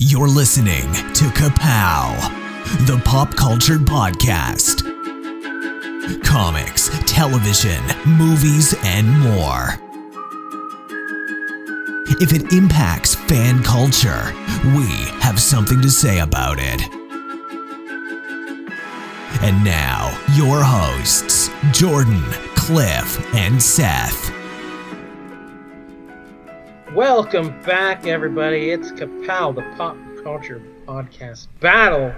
You're listening to Ka-Pow, the pop culture podcast. Comics, television, movies, and more. If it impacts fan culture, we have something to say about it. And now, your hosts, Jordan, Cliff, and Seth. Welcome back, everybody. It's Ka-Pow, the pop culture podcast battle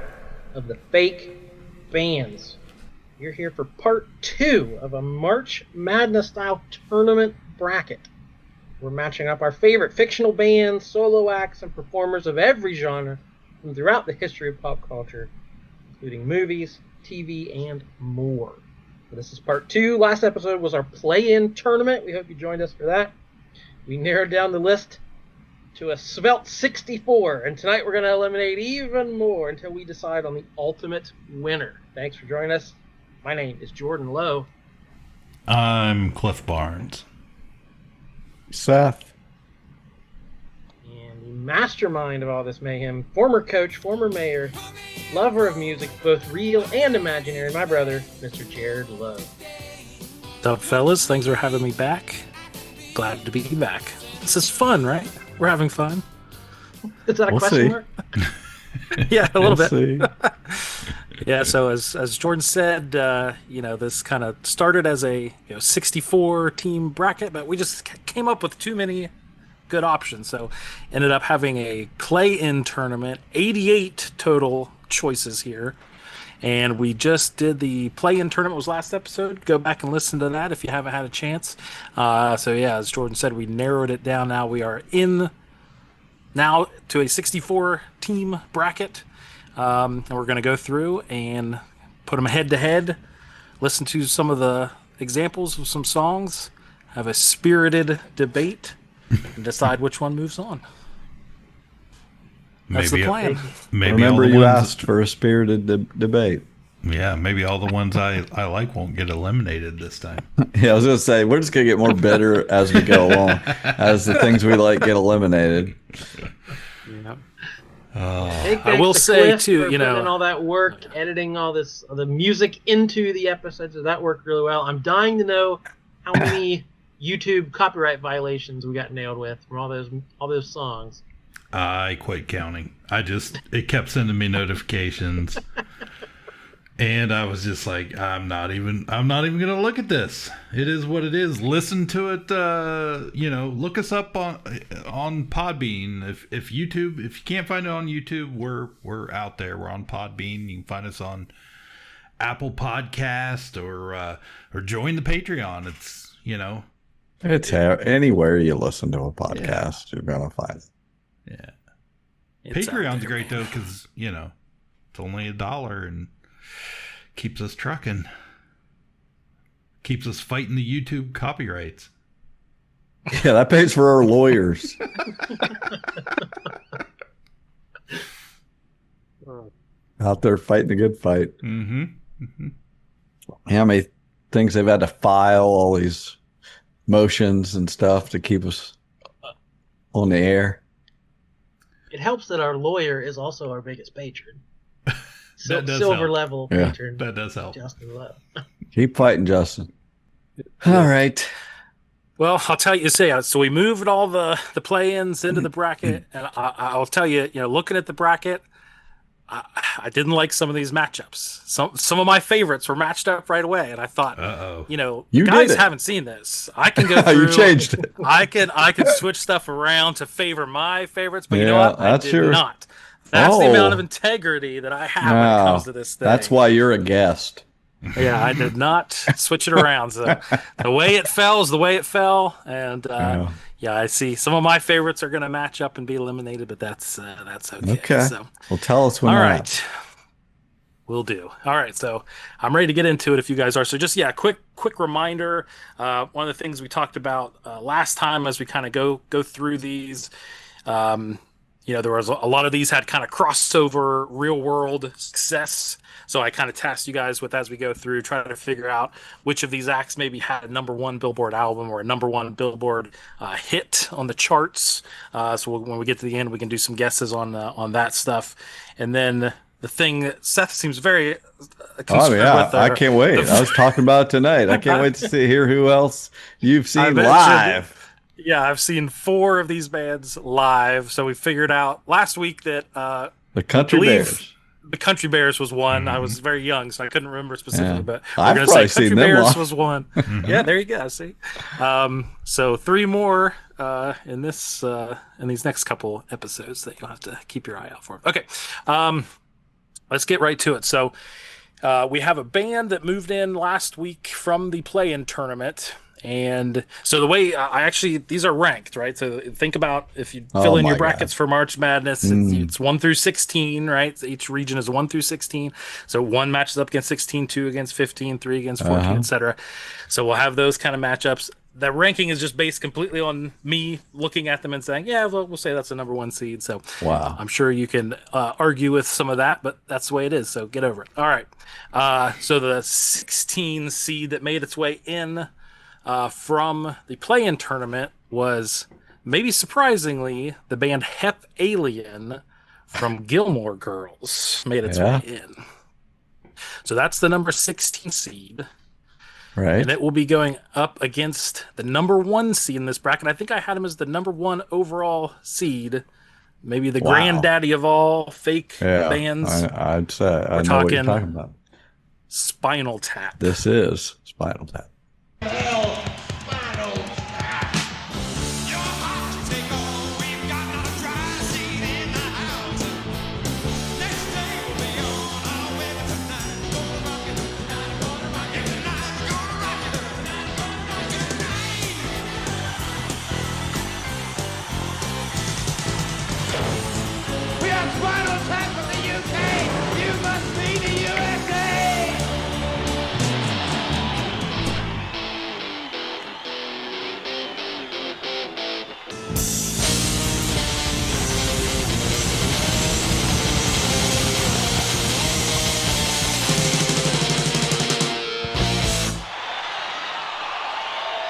of the fake bands. You're here for part 2 of a March Madness-style tournament bracket. We're matching up our favorite fictional bands, solo acts, and performers of every genre from throughout the history of pop culture, including movies, TV, and more. So this is part 2. Last episode was our play-in tournament. We hope you joined us for that. We narrowed down the list to a svelte 64, and tonight we're going to eliminate even more until we decide on the ultimate winner. Thanks for joining us. My name is Jordan Lowe. I'm Cliff Barnes. Seth. And the mastermind of all this mayhem, former coach, former mayor, lover of music, both real and imaginary, my brother, Mr. Jared Lowe. What's up, fellas? Thanks for having me back. Glad to be back. This is fun, right? We're having fun. Is that a question mark? Yeah, a little bit. See. Yeah, so as Jordan said, this kind of started as a 64 team bracket, but we just came up with too many good options. So ended up having a play-in tournament, 88 total choices here. And we just did the play-in tournament, was last episode. Go back and listen to that if you haven't had a chance. As Jordan said, we narrowed it down. Now we are in now to a 64-team bracket. And we're going to go through and put them head-to-head, listen to some of the examples of some songs, have a spirited debate, and decide which one moves on. That's the plan. Remember, you asked for a spirited debate. Yeah, maybe all the ones I like won't get eliminated this time. Yeah, I was going to say, we're just going to get more bitter as we go along, as the things we like get eliminated. Yeah. I will say, too, putting in all that work, editing all the music into the episodes, that worked really well. I'm dying to know how many YouTube copyright violations we got nailed with from all those songs. I quit counting. It kept sending me notifications. And I was just like, I'm not even going to look at this. It is what it is. Listen to it. Look us up on Podbean. If you can't find it on YouTube, we're out there. We're on Podbean. You can find us on Apple Podcast or join the Patreon. It's anywhere you listen to a podcast, You're going to find it. Yeah. Patreon's great though, because it's only $1 and keeps us trucking, keeps us fighting the YouTube copyrights. Yeah, that pays for our lawyers. Out there fighting a good fight. Mm-hmm. Mm-hmm. How many things they've had to file, all these motions and stuff to keep us on the air. It helps that our lawyer is also our biggest patron. Silver help. level Yeah. patron. That does help. Justin Lowe. Keep fighting, Justin. All right. Well, I'll tell you, so we moved all the play-ins into the bracket, and I'll tell you, looking at the bracket, I didn't like some of these matchups. Some of my favorites were matched up right away, and I thought, You guys haven't seen this. I can go through. You changed it. I can switch stuff around to favor my favorites, but you know what? I did not. That's the amount of integrity that I have when it comes to this thing. That's why you're a guest. Yeah, I did not switch it around. So the way it fell is the way it fell, and I see some of my favorites are going to match up and be eliminated, but that's okay. Okay. So, well, tell us when. All you're right, will do. All right, so I'm ready to get into it if you guys are. So just quick reminder. One of the things we talked about last time as we kind of go through these. there was a lot of these had kind of crossover real world success. So I kind of tasked you guys with, as we go through, trying to figure out which of these acts maybe had a #1 Billboard album or a #1 Billboard hit on the charts. So when we get to the end, we can do some guesses on that stuff. And then the thing that Seth seems very concerned with. I can't wait. I was talking about it tonight. I can't wait to hear who else you've seen live. Yeah, I've seen 4 of these bands live. So we figured out last week that the Country Bears. The Country Bears was one. I was very young, so I couldn't remember specifically, but I've going to say Country Bears was one. Yeah, there you go. See, so 3 more in these next couple episodes that you'll have to keep your eye out for. Okay, let's get right to it. So we have a band that moved in last week from the play-in tournament. And so the way these are ranked, right? So think about if you fill in your brackets for March Madness, it's 1 through 16, right? So each region is 1 through 16. So 1 matches up against 16, 2 against 15, 3 against 14, etc. So we'll have those kind of matchups. The ranking is just based completely on me looking at them and saying, yeah, we'll say that's a #1 seed. So I'm sure you can argue with some of that, but that's the way it is. So get over it. All right. So the 16 seed that made its way in from the play-in tournament was, maybe surprisingly, the band Hep Alien from Gilmore Girls made its way in. So that's the number 16 seed. Right. And it will be going up against the #1 seed in this bracket. I think I had him as the #1 overall seed. Maybe the granddaddy of all fake bands. I'd say I know what you're talking about. Spinal Tap. This is Spinal Tap.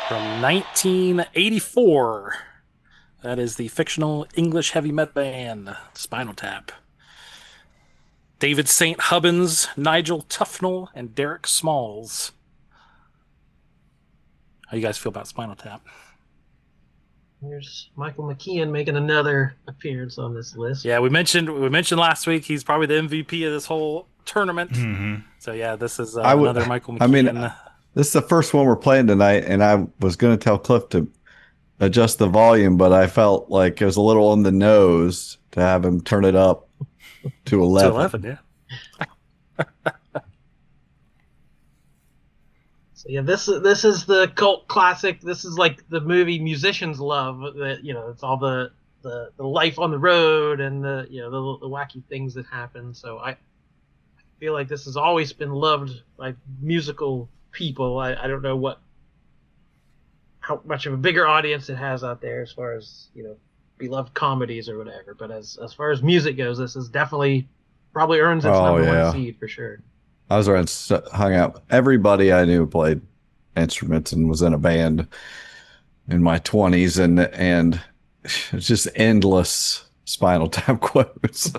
From 1984. That is the fictional English heavy metal band, Spinal Tap. David St. Hubbins, Nigel Tufnell, and Derek Smalls. How do you guys feel about Spinal Tap? Here's Michael McKean making another appearance on this list. Yeah, we mentioned last week he's probably the MVP of this whole tournament. So yeah, this is another Michael McKean. This is the first one we're playing tonight, and I was going to tell Cliff to adjust the volume, but I felt like it was a little on the nose to have him turn it up to 11. To 11, yeah. So yeah, this is the cult classic. This is like the movie musicians love. That it's all the life on the road and the wacky things that happen. So I feel like this has always been loved by musical people. I don't know how much of a bigger audience it has out there as far as beloved comedies or whatever. But as far as music goes, this is definitely probably earns its #1 seed for sure. I was around, hung out. Everybody I knew played instruments and was in a band in my 20s, and it's just endless Spinal Tap quotes.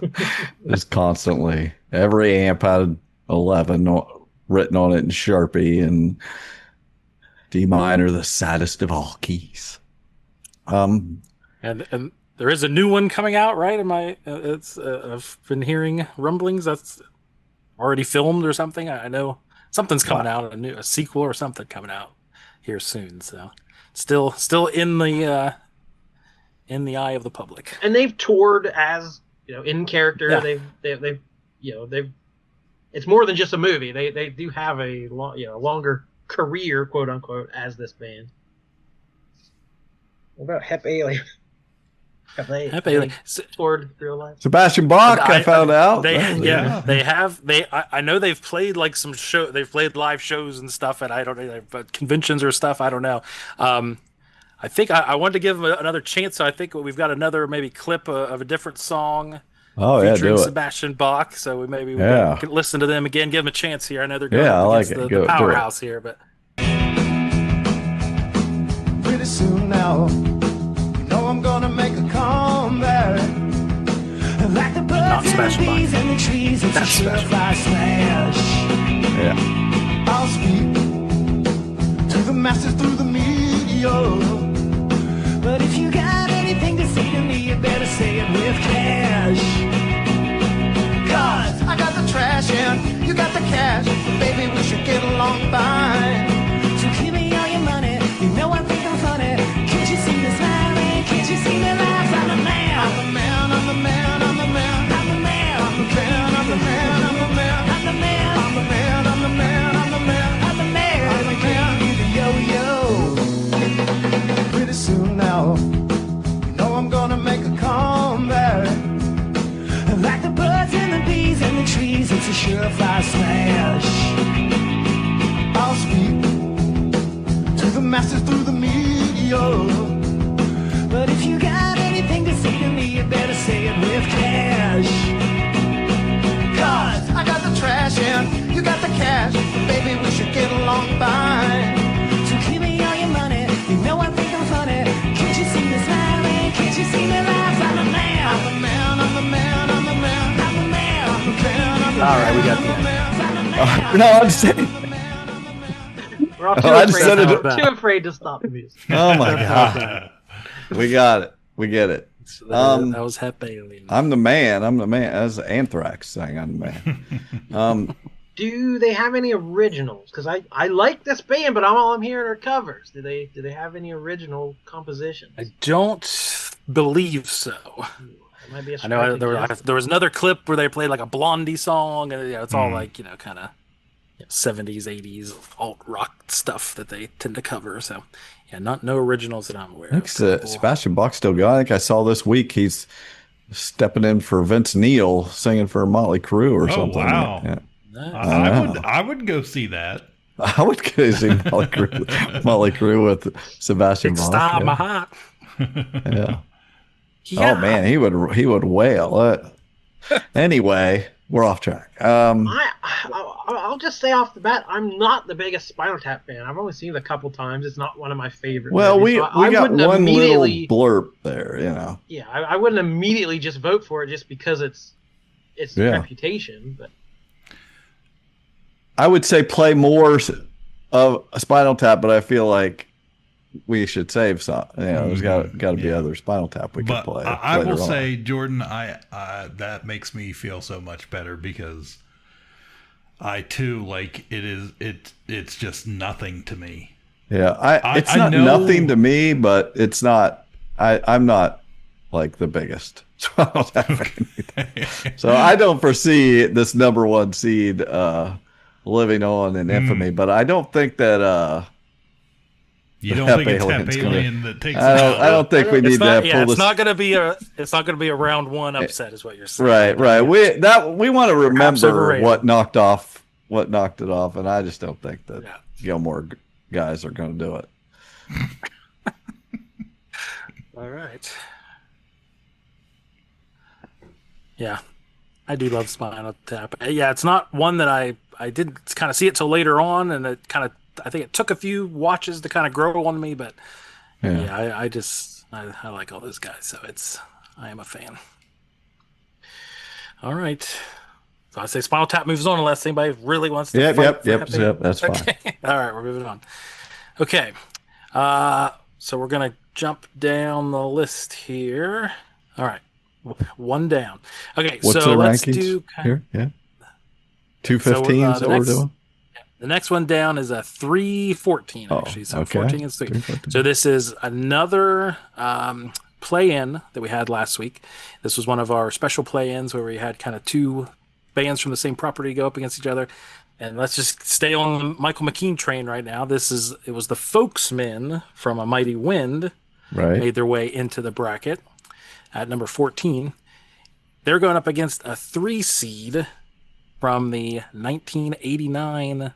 Just constantly. Every amp had 11 written on it in Sharpie, and D minor, the saddest of all keys. And there is a new one coming out, right? I've been hearing rumblings that's already filmed or something. I know something's coming out, a sequel or something coming out here soon. So still in the eye of the public. And they've toured as in character. Yeah. They've it's more than just a movie. They do have a longer career, quote unquote, as this band. What about Hep Alien? Have they toured real life? Sebastian Bach, I found out. I know they've played like some show. They've played live shows and stuff, and I don't know, but conventions or stuff. I don't know. I think I wanted to give them another chance, so I think we've got another maybe clip of a different song Oh yeah, featuring do it. Sebastian Bach. So we Yeah. can listen to them again, give them a chance here. I know they're going Yeah, I up like against it. the Go do it. powerhouse here, but Pretty soon now, you know I'm gonna make a comeback. Like the birds and the bees and the trees, it's a surefire smash. Yeah. I'll speak to the masses through the media. But if you got anything to say to me, you better say it with cash. 'Cause I got the trash and you got the cash. Baby, we should get along fine. So give me all your money. You know I think I'm funny. Can't you see me smiling? Can't you see me laugh? I'm the man. I'm the man. I'm the man. I'm the man. I'm the man. I'm the man. I'm the man. I'm the man. I'm the man. I'm the man. I'm the man. I'm the man. I'm the man. I'm the man. I'm the yo-yo. Pretty soon now, you know I'm gonna make a comeback. Like the birds and the bees and the trees, it's a surefire smash. I'll speak to the masses through the media. But if you got anything to say to me, you better say it with cash. 'Cause I got the trash and you got the cash. Baby, we should get along fine. So give me all your money. You know I think I'm funny. Can't you see me smiling? Can't you see me laugh? I'm the man. I'm the man. I'm the man. I'm the man. I'm the man. I'm the man. I'm the man. all right, we got that. No, I'm saying. We're all too, I just afraid, said to, it- too afraid to stop the music. Oh my god. We got it. We get it. So that was Hep Alien. I'm the man. I'm the man. That's Anthrax saying I'm the man. Do they have any originals? Because I like this band, but all I'm hearing are covers. Do they have any original compositions? I don't believe so. It might be a I know strike there was another clip where they played like a Blondie song, and it's all Mm. like kind of 70s, 80s alt rock stuff that they tend to cover. So yeah, no originals that I'm aware I of. think Sebastian Bach still going. I think I saw this week he's stepping in for Vince Neil singing for Motley Crue or Oh, something. wow. Yeah. Nice. I would go see that. I would go see Motley Crue with Sebastian Big Bach. star, yeah. my heart. Yeah. Yeah. Oh man, he would wail it. Anyway, we're off track. I'll just say off the bat, I'm not the biggest Spinal Tap fan. I've only seen it a couple times. It's not one of my favorite. Well, movies, we so I got wouldn't one little immediately- blurb there, you know. Yeah, I wouldn't immediately just vote for it just because it's Yeah. reputation. But I would say play more of a Spinal Tap, but I feel like we should save some. You know, there's got to be other Spinal Tap we But can play. I later will on. say, Jordan, I that makes me feel so much better because I too like it's just nothing to me. Yeah, it's I not know- nothing to me, but it's not. I'm not like the biggest Spinal Tap fan either. So I don't foresee this number one seed living on in infamy. But I don't think that. You don't Hep think it's Hep Alien's gonna- Alien that takes I it don't. out? I don't think we need to pull It's this. not going to be a round one upset, is what you're saying. Right. We want to remember overrated. what knocked it off, and I just don't think that Yeah. Gilmore guys are going to do it. All right. Yeah, I do love Spinal Tap. Yeah, it's not one that I didn't kind of see it till later on, and I think it took a few watches to kind of grow on me, but yeah, I like all those guys, so I am a fan. All right. So I say Spinal Tap moves on unless anybody really wants to fight for Hep Alien. That's fine. Okay. All right, we're moving on. Okay. So we're going to jump down the list here. All right. One down. Okay, What's so the let's rankings do here? Yeah, 215 is the what we're next- doing. The next one down is a 314, Oh, actually. So okay. 14 is 3. 314. So this is another play-in that we had last week. This was one of our special play-ins where we had kind of two bands from the same property go up against each other. And let's just stay on the Michael McKean train right now. It was the Folksmen from A Mighty Wind Right. made their way into the bracket at number 14. They're going up against a 3 seed from the 1989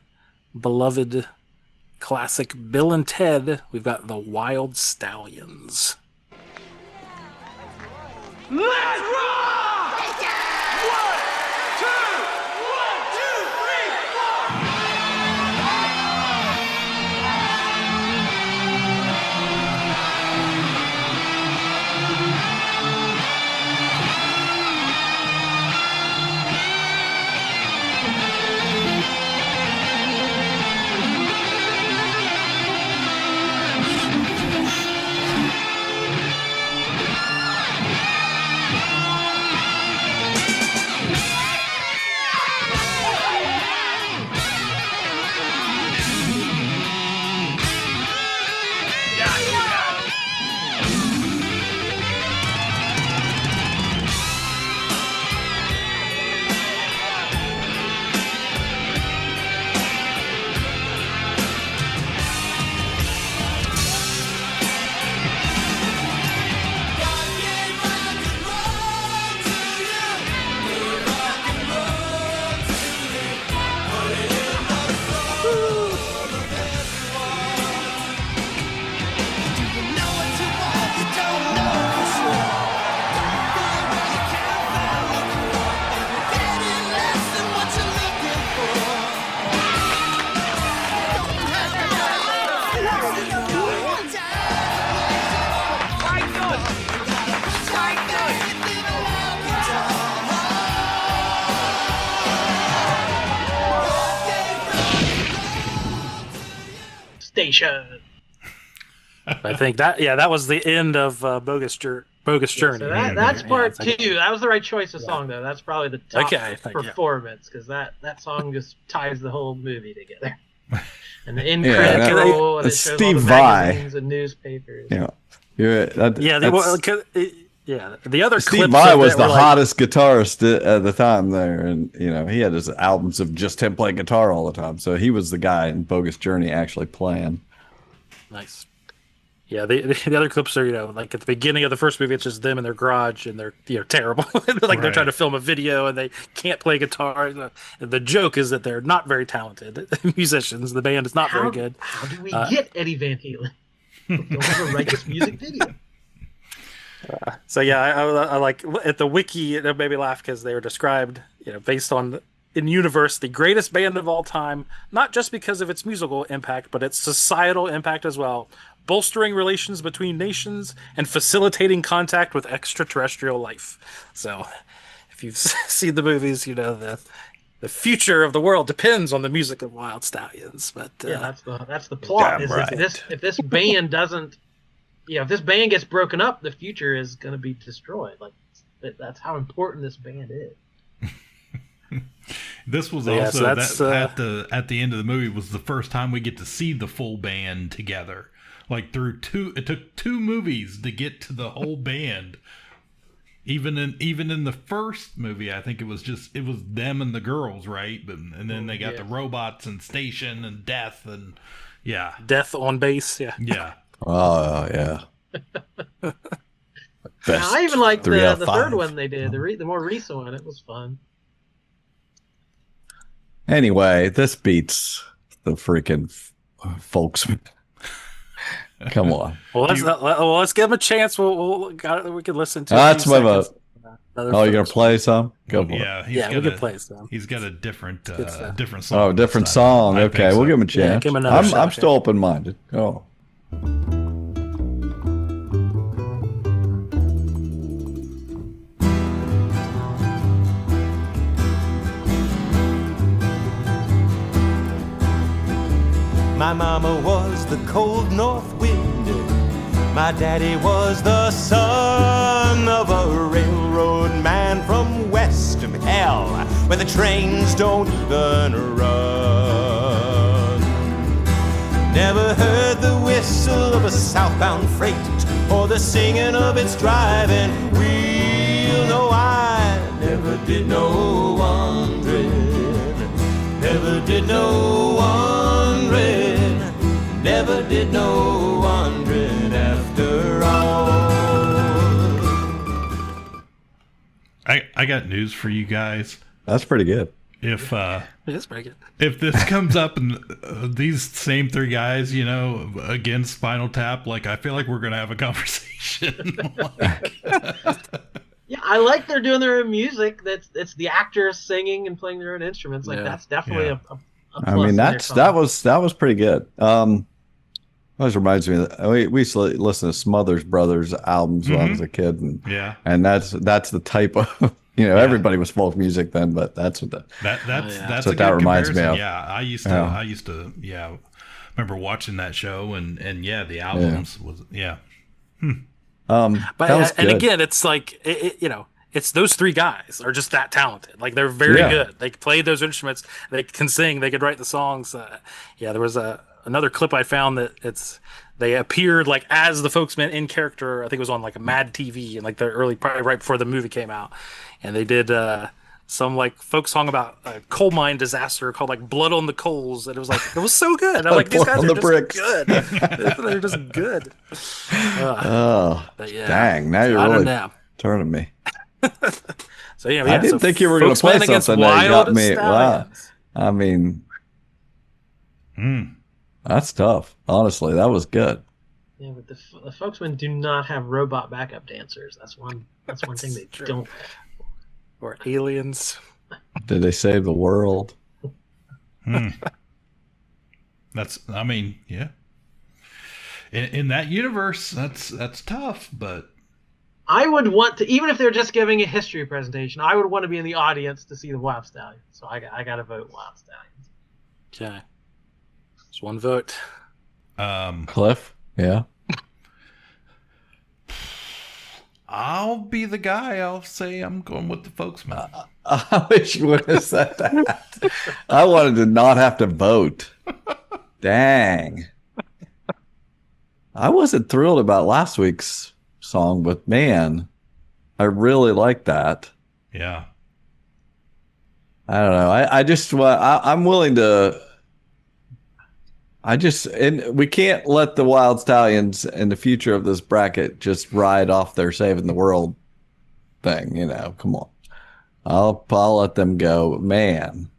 beloved classic Bill and Ted, we've got the Wild Stallions. Let's rock! One, two, 4. Station. I think that was the end of Bogus Journey. So that's part Yeah, two. That was the right choice of song, though. That's probably the top performance, because that song just ties the whole movie together. And the end credit roll, and it shows all the magazines and newspapers. Yeah, the other Steve Vai was the hottest guitarist at the time there, and he had his albums of just him playing guitar all the time. So he was the guy in Bogus Journey actually playing. Nice. Yeah, the other clips are, like at the beginning of the first movie, it's just them in their garage and they're terrible. They're trying to film a video and they can't play guitar. The joke is that they're not very talented musicians. The band is not very good. How do we get Eddie Van Halen? Don't have a righteous music video. I like at the wiki, it made me laugh because they were described, based on in universe, the greatest band of all time, not just because of its musical impact, but its societal impact as well, bolstering relations between nations and facilitating contact with extraterrestrial life. So, if you've seen the movies, the future of the world depends on the music of Wild Stallions. But that's the plot. Is right. if this band doesn't, if this band gets broken up, the future is going to be destroyed. Like that's how important this band is. This was also at the end of the movie was the first time we get to see the full band together. Like it took 2 movies to get to the whole band. Even in the first movie, I think it was them and the girls, right? And then they got the robots and Station and Death and Death on bass, yeah. Yeah. Oh yeah. I even liked the third one they did, the more recent one. It was fun. Anyway, this beats the freaking Folksman. Come on. Well, let's give them a chance. We can listen to. That's my vote. You're gonna play some? Go for it. We can play some. He's got a different song. Oh, different song. Okay, we'll give him a chance. Give him another shot, I'm still open-minded. Go. My mama was the cold north wind. My daddy was the son of a railroad man from west of hell, where the trains don't even run. Never heard the whistle of a southbound freight or the singing of its driving wheel. No, I never did no wandering. Never did no wandering. Never did no wandering after all. I got news for you guys. That's pretty good. If It's pretty good. if this comes up and these same three guys, against Spinal Tap, like I feel like we're gonna have a conversation. Yeah, I like they're doing their own music. It's the actors singing and playing their own instruments. Like that's definitely a plus. I mean, that was pretty good. Always reminds me that we used to listen to Smothers Brothers albums when I was a kid, and that's the type of everybody was folk music then, but that's what that's what a that good reminds me comparison. of. Yeah, I used to remember watching that show and the albums was But and again, it's like it's those three guys are just that talented. Like they're very good. They play those instruments. They can sing. They could write the songs. There was another clip I found that they appeared like as the Folksmen in character. I think it was on like a Mad TV and like the early, probably right before the movie came out, and they did some like folk song about a coal mine disaster called like "Blood on the Coals," and it was so good. I'm like, these guys are just good. They're just good. Dang! Now you're really turning me. So I didn't think you were going to play something that got me. Wow. I mean, that's tough. Honestly, that was good. Yeah, but the Folksmen do not have robot backup dancers. That's one thing they don't have. Or aliens. Did they save the world? That's. I mean, yeah. In that universe, that's tough, but. I would want to, even if they're just giving a history presentation, I would want to be in the audience to see the Wild Stallions. So I got to vote Wild Stallions. Okay. Just one vote. Cliff? Yeah. I'll be the guy. I'll say I'm going with the Folksmen. I wish you would have said that. I wanted to not have to vote. Dang. I wasn't thrilled about last week's song, but man, I really like that. Yeah. I don't know. I'm willing to. And we can't let the Wild Stallions in the future of this bracket just ride off their saving the world thing. Come on. I'll let them go. Man,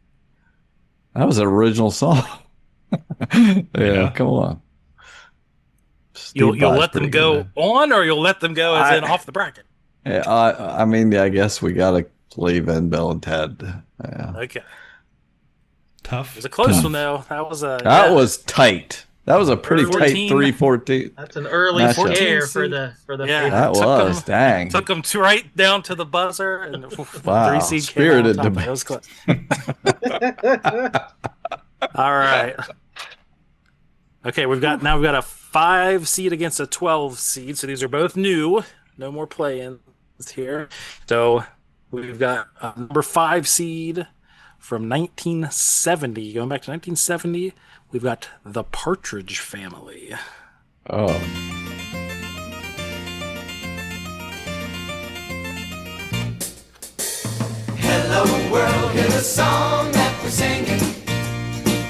that was an original song. Come on. You'll let them go on, or you'll let them go as in off the bracket? Yeah, I guess we got to leave in Bill and Ted. Yeah. Okay. Tough. It was a close one, though. That was tight. That was a pretty tight 3-14. That's an early scare for the. Yeah, that was dang. Took them right down to the buzzer, and wow, 3-seed spirited debate. It was close. All right. Okay, we've got a 5 seed against a 12 seed, so these are both new. No more play-ins here. So we've got number 5 seed from 1970. Going back to 1970, we've got the Partridge Family. Oh. Hello world, here's a song that we're singing.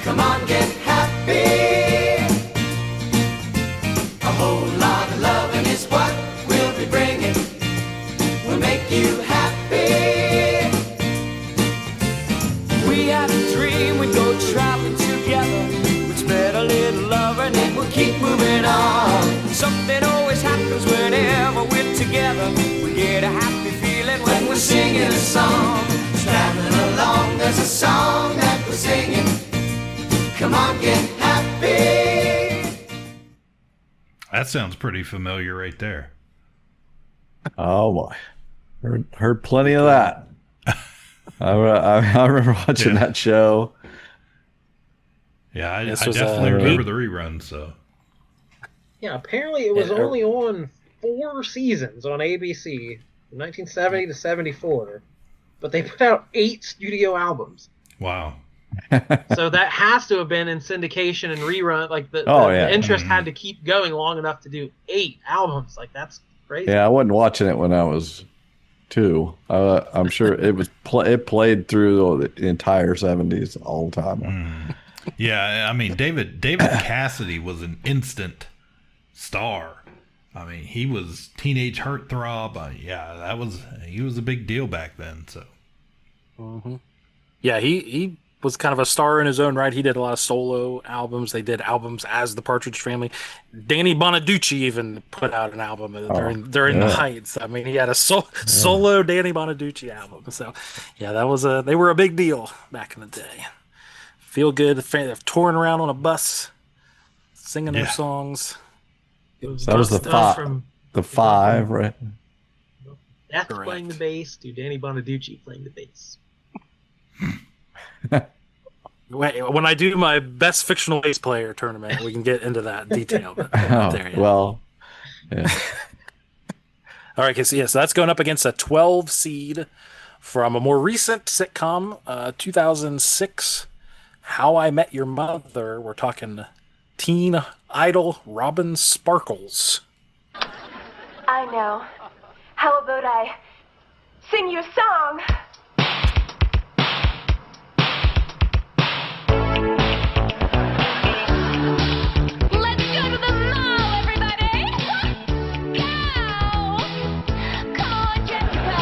Come on, get happy. A whole lot of loving is what we'll be bringing. We'll make you happy. We had a dream we'd go traveling together. We'd spread a little love and then we'll keep moving on. Something always happens whenever we're together. We get a happy feeling when we're singing a song. Traveling along, there's a song that we're singing. Come on, get happy. That sounds pretty familiar right there. Oh boy, heard plenty of that. I remember watching that show. Yeah, I definitely remember the rerun. So yeah, apparently it was only on 4 seasons on ABC, 1970 to 74, but they put out 8 studio albums. Wow. So that has to have been in syndication and rerun. Like the interest had to keep going long enough to do 8 albums. Like that's crazy. Yeah, I wasn't watching it when I was 2. I'm sure it played through the entire 70s all the time. Yeah, I mean David Cassidy was an instant star. I mean, he was teenage heartthrob. He was a big deal back then. So. Mm-hmm. Yeah, he was kind of a star in his own right. He did a lot of solo albums. They did albums as the Partridge Family. Danny Bonaducci even put out an album during the Heights. I mean, he had a solo Danny Bonaducci album. So, yeah, they were a big deal back in the day. Feel good. They're touring around on a bus, singing their songs. That was the five, right? That's playing the bass to Danny Bonaducci playing the bass. When I do my best fictional bass player tournament, we can get into that detail. But well, yeah. All right, so that's going up against a 12 seed from a more recent sitcom, 2006, How I Met Your Mother. We're talking teen idol Robin Sparkles. I know. How about I sing you a song? Let's go to the mall, everybody! Go! Come on, Jessica!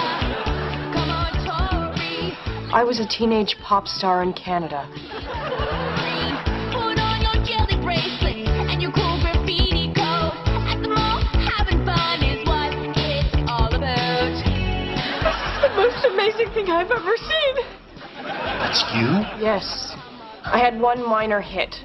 Come on, Tori! I was a teenage pop star in Canada. Put on your jelly bracelet and your cool graffiti coat. At the mall, having fun is what it's all about. This is the most amazing thing I've ever seen. That's you? Yes. I had one minor hit.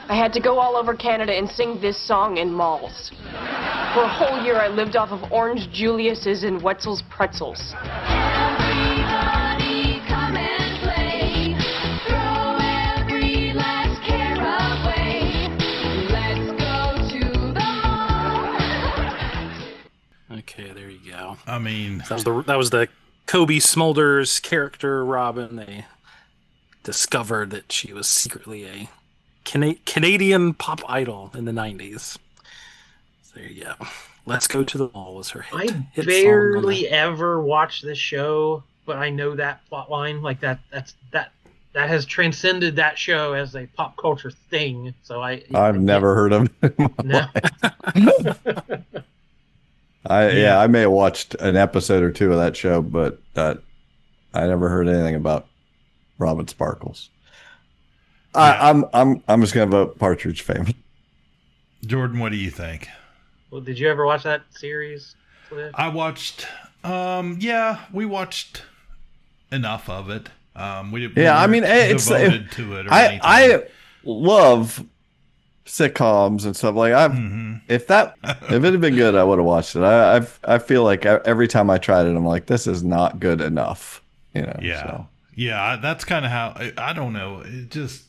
I had to go all over Canada and sing this song in malls. For a whole year, I lived off of Orange Julius's and Wetzel's pretzels. Everybody come and play. Throw every last care away. Let's go to the mall. Okay, there you go. I mean, That was the Kobe Smulders character, Robin. They discovered that she was secretly a Canadian pop idol in the 90s. So there you go. Let's Go to the Mall was her hit. I barely ever watch this show, but I know that plot line. Like that has transcended that show as a pop culture thing. So I've never heard of it. No. I may have watched an episode or two of that show, but I never heard anything about Robin Sparkles. I'm just gonna vote Partridge Family. Jordan, what do you think? Well, did you ever watch that series, Cliff? I watched. We watched enough of it. It's devoted to it. Or I love sitcoms and stuff like if it had been good, I would have watched it. I feel like every time I tried it, I'm like, this is not good enough. Yeah. So. Yeah, that's kind of how I don't know. It just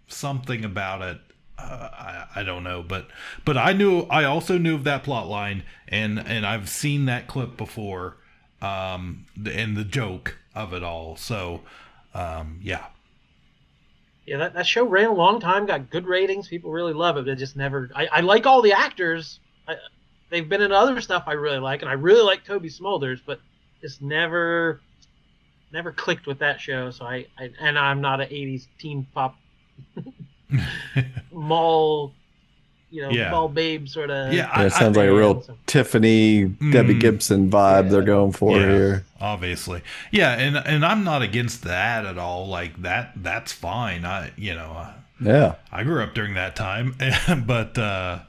something about it. I don't know, but I also knew of that plot line, and I've seen that clip before, and the joke of it all. So, yeah. Yeah, that show ran a long time, got good ratings. People really love it. It just never. I like all the actors. They've been in other stuff I really like, and I really like Toby Smulders, but just never clicked with that show. So I'm not an 80s teen pop mall, mall babe sort of. Yeah, it sounds like a real Tiffany, Debbie Gibson vibe they're going for here. Obviously. Yeah, and I'm not against that at all. Like that's fine. I grew up during that time, but I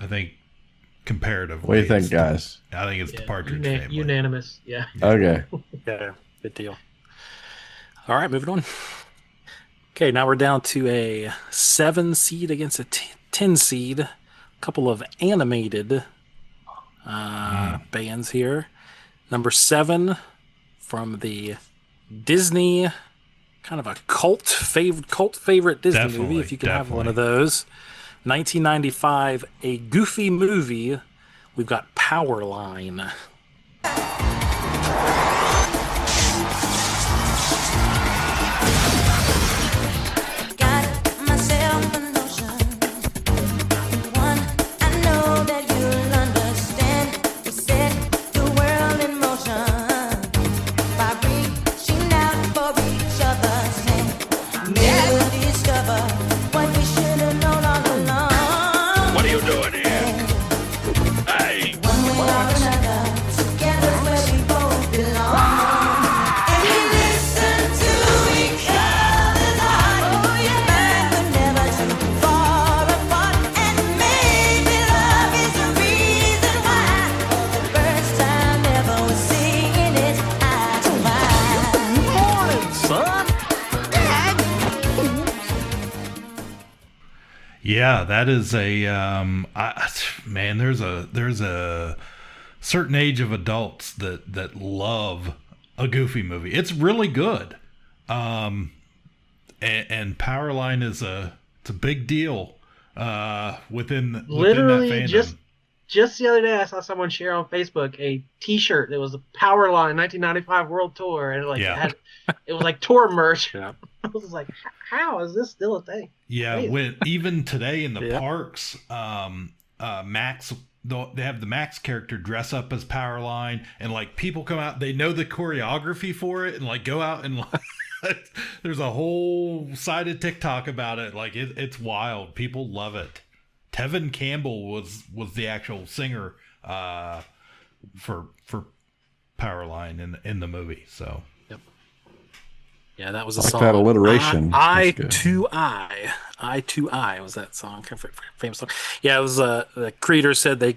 think comparatively. What do you think, guys? I think it's the Partridge Family. Unanimous, yeah. Okay. Yeah, good deal. All right, moving on. Okay, now we're down to a 7 seed against a 10 seed. A couple of animated bands here. Number 7 from the Disney, kind of a cult favorite Disney movie, if you can have one of those. 1995, a Goofy movie. We've got Powerline. Yeah, that is a man. There's a certain age of adults that love a Goofy movie. It's really good, and Powerline is it's a big deal within that Literally, fandom. just the other day, I saw someone share on Facebook a T-shirt that was a Powerline 1995 World Tour, and it was like tour merch. Yeah. I was like, how is this still a thing? Yeah, Crazy. even today in the Yeah. parks, Max, they have the Max character dress up as Powerline, and like people come out, they know the choreography for it, and like go out and like, there's a whole side of TikTok about it. Like it's wild. People love it. Tevin Campbell was the actual singer for Powerline in the movie. So. Yeah, that was a Like song. that alliteration. I That's good. to I was that song, famous song. Yeah, it was. The creator said the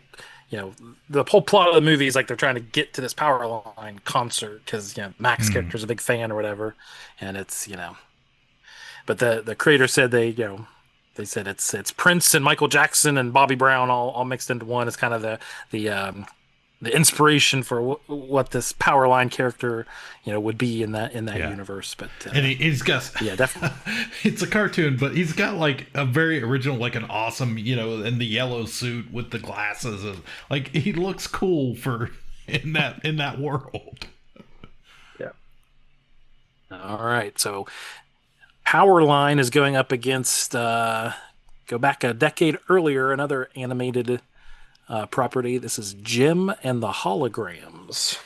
whole plot of the movie is like they're trying to get to this Powerline concert because Max character's a big fan or whatever, and it's but the creator said they said it's Prince and Michael Jackson and Bobby Brown all mixed into one. It's kind of the inspiration for what this Powerline character, would be in that universe. But And he's got definitely. It's a cartoon, but he's got like a very original, like an awesome, in the yellow suit with the glasses, and like he looks cool for in that world. Yeah. All right, so Powerline is going up against go back a decade earlier, another animated property. This is Jim and the Holograms.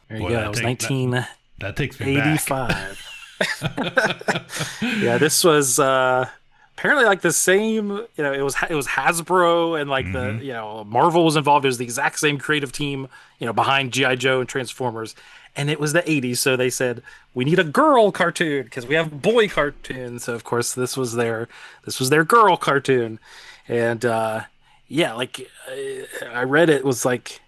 There you go. That was 1985. Yeah, this was apparently like the same. It was Hasbro and like the Marvel was involved. It was the exact same creative team behind G.I. Joe and Transformers, and it was the 80s. So they said we need a girl cartoon because we have boy cartoons. So of course this was their girl cartoon, and I read it was like.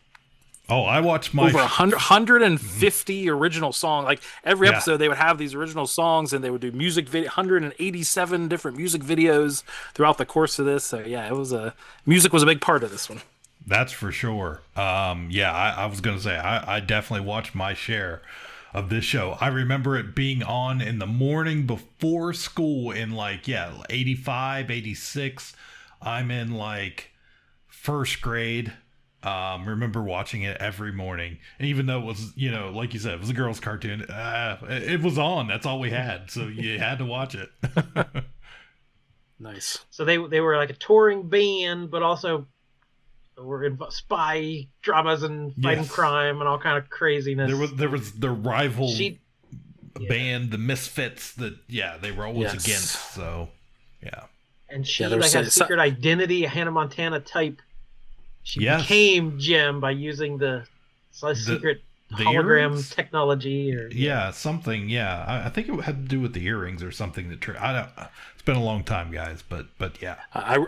Oh, I watched Over 150 original songs. Like every episode, they would have these original songs, and they would do music video. 187 different music videos throughout the course of this. So yeah, music was a big part of this one. That's for sure. I was gonna say I definitely watched my share of this show. I remember it being on in the morning before school in 85, 86. I'm in like first grade. Remember watching it every morning, and even though it was like you said, it was a girls' cartoon, it was on. That's all we had, so you had to watch it. Nice. So they were like a touring band, but also were in spy dramas and fighting crime and all kind of craziness. There was the rival band, the Misfits, that they were always against. So and she had a secret identity, a Hannah Montana type. She became Jim by using the secret hologram earrings? Technology, or something. I think it had to do with the earrings or something. I don't. It's been a long time, guys, but yeah. I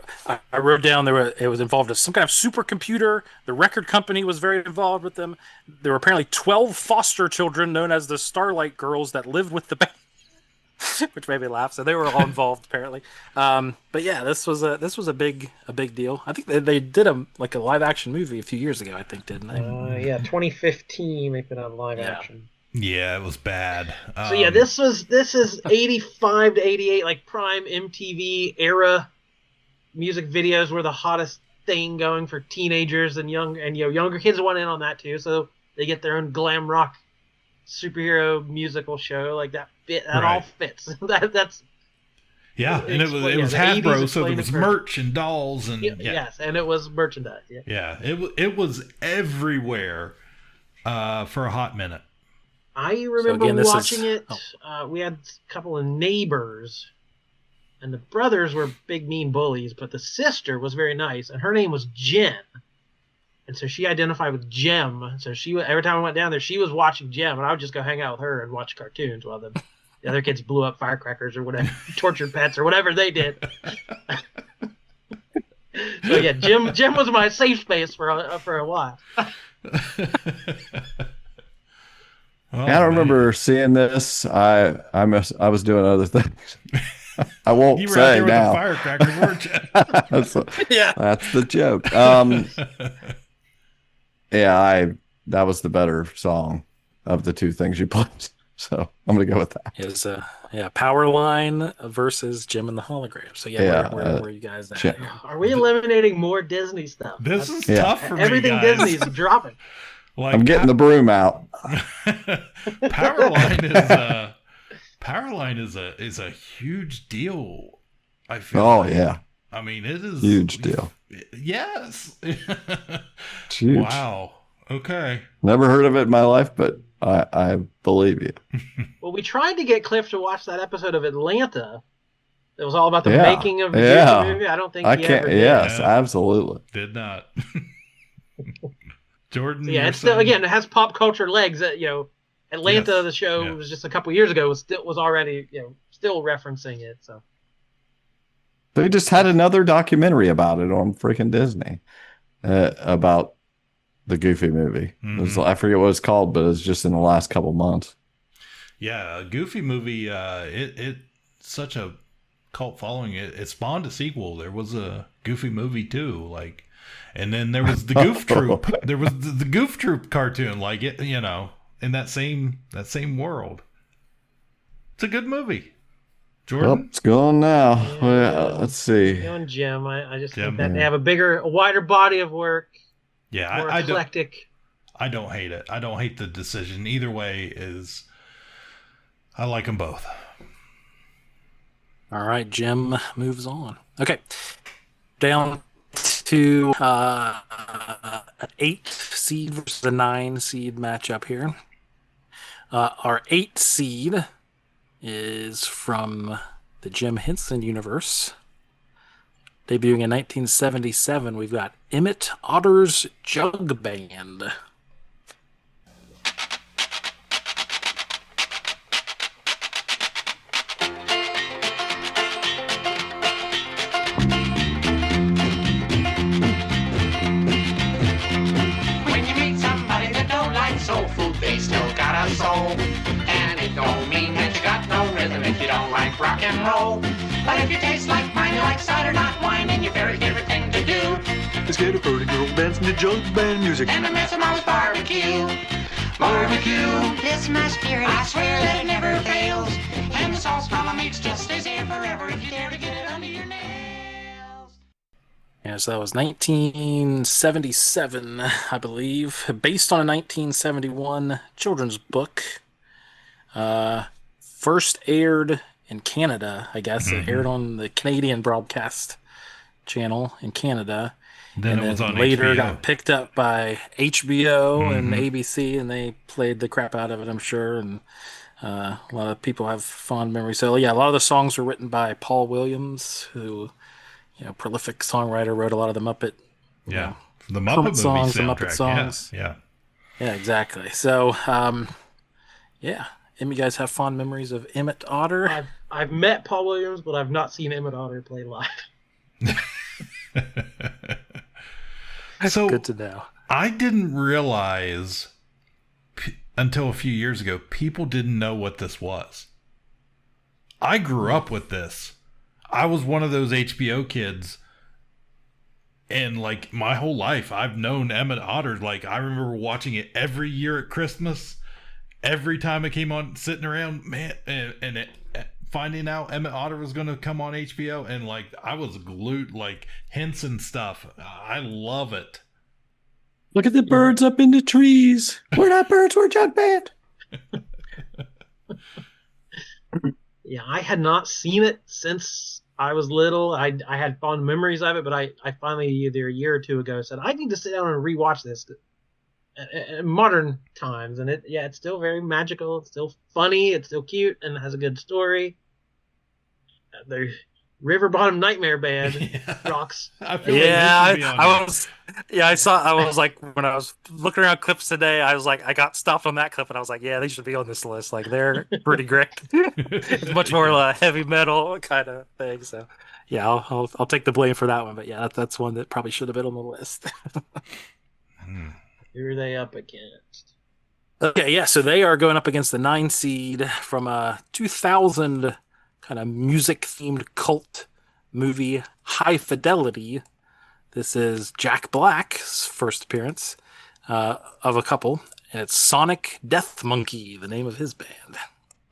wrote down it was involved with some kind of supercomputer. The record company was very involved with them. There were apparently 12 foster children known as the Starlight Girls that lived with the band. Which made me laugh. So they were all involved apparently. But yeah, this was a big deal. I think they did a live action movie a few years ago. I think, didn't they? 2015 they put on live action. Yeah, it was bad. So this is 85 to 88, like prime MTV era music videos were the hottest thing going for teenagers and younger kids want in on that too. So they get their own glam rock superhero musical show like that. That all fits. That's Yeah, and it was the 80s Hasbro, so there explained was it perfect. merch and dolls and Yes, and it was merchandise. Yeah. yeah, it was everywhere for a hot minute. I remember again, this is- watching it. We had a couple of neighbors, and the brothers were big mean bullies, but the sister was very nice, and her name was Jen. And so she identified with Jem. So every time I went down there, she was watching Jem, and I would just go hang out with her and watch cartoons while the other kids blew up firecrackers or whatever, tortured pets or whatever they did. So yeah, Jem was my safe space for a while. Oh, I remember seeing this. I was doing other things. I won't you were out say there with now. the firecrackers, weren't you? That's the joke. That was the better song of the two things you played. So I'm gonna go with that. Is Powerline versus Jim and the Hologram. So where are you guys at? Are we eliminating more Disney stuff? This is tough for everything me, guys. Disney's dropping. Like, I'm getting the broom out. Powerline is a huge deal. I feel. Oh like. yeah, I mean, it is huge deal. Yes. It's huge. Wow. Okay. Never heard of it in my life, but I believe you. Well, we tried to get Cliff to watch that episode of Atlanta. It was all about the Yeah. making of the Yeah. movie. I don't think I he can't. ever did. Yes, Yeah. absolutely. Did not. Jordan. So yeah, you're it's still saying- again, it has pop culture legs. That Atlanta, Yes. the show Yeah. was just a couple years ago. Was already still referencing it. So They just had another documentary about it on freaking Disney about the Goofy movie. It was, I forget what it's called, but it's just in the last couple months. Yeah, a Goofy movie. It such a cult following. It spawned a sequel. There was a Goofy movie too. Like, and then there was the Goof Troop. There was the Goof Troop cartoon. Like it, in that same world. It's a good movie. Well, Jordan. it's going now. Yeah. Well, let's see. and Jim, I just Jim. think that they have a wider body of work, Yeah, more I don't. eclectic. I don't hate it. I don't hate the decision. Either way I like them both. All right, Jim moves on. Okay, down to an 8 seed versus a 9 seed matchup here. Our 8 seed is from the Jim Henson universe. Debuting in 1977, we've got Emmett Otter's Jug Band. When you meet somebody that don't like soul food, they still got a soul. And it don't mean that you got no rhythm if you don't like rock and roll. But if you taste like mine, you like cider, not wine, and your very favorite thing to do Let's get a pretty girl dancing to jug band music. and to miss mama's barbecue. Barbecue, This is my spirit. I swear that it never fails. And the sauce mama makes just stays here forever if you dare to get it under your nails. Yeah, so that was 1977, I believe, based on a 1971 children's book. First aired in Canada, I guess. It aired on the Canadian broadcast channel in Canada. Then and it was then on later HBO. got picked up by HBO and ABC, and they played the crap out of it, I'm sure. And a lot of people have fond memories. So yeah, a lot of the songs were written by Paul Williams, who, prolific songwriter, wrote a lot of the Muppet. Yeah, the Muppet Muppet movie songs, the soundtrack. Muppet songs. Yeah. Yeah, exactly. So, yeah. You guys have fond memories of Emmett Otter? I've met Paul Williams, but I've not seen Emmett Otter play live. So Good to know. I didn't realize until a few years ago people didn't know what this was. I grew up with this. I was one of those HBO kids, and like my whole life I've known Emmett Otter. Like I remember watching it every year at Christmas. Every time it came on, sitting around, man, and finding out Emmett Otter was going to come on HBO, and like I was glued, like Henson stuff. I love it. Look at the birds up in the trees. We're not birds, we're jug band. Yeah, I had not seen it since I was little. I had fond memories of it, but I finally, either a year or two ago, said I need to sit down and rewatch this in modern times. And it's still very magical. It's still funny. It's still cute and has a good story. The River Bottom Nightmare Band rocks. I feel like this should be on here. I was like, when I was looking around clips today, I was like, I got stopped on that clip, and I was like, yeah, they should be on this list. Like, they're pretty great. It's much more heavy metal kind of thing. So, yeah, I'll take the blame for that one. But yeah, that's one that probably should have been on the list. Who are they up against? Okay, yeah, so they are going up against the 9 seed from a 2000 kind of music-themed cult movie, High Fidelity. This is Jack Black's first appearance of a couple, and it's Sonic Death Monkey, the name of his band.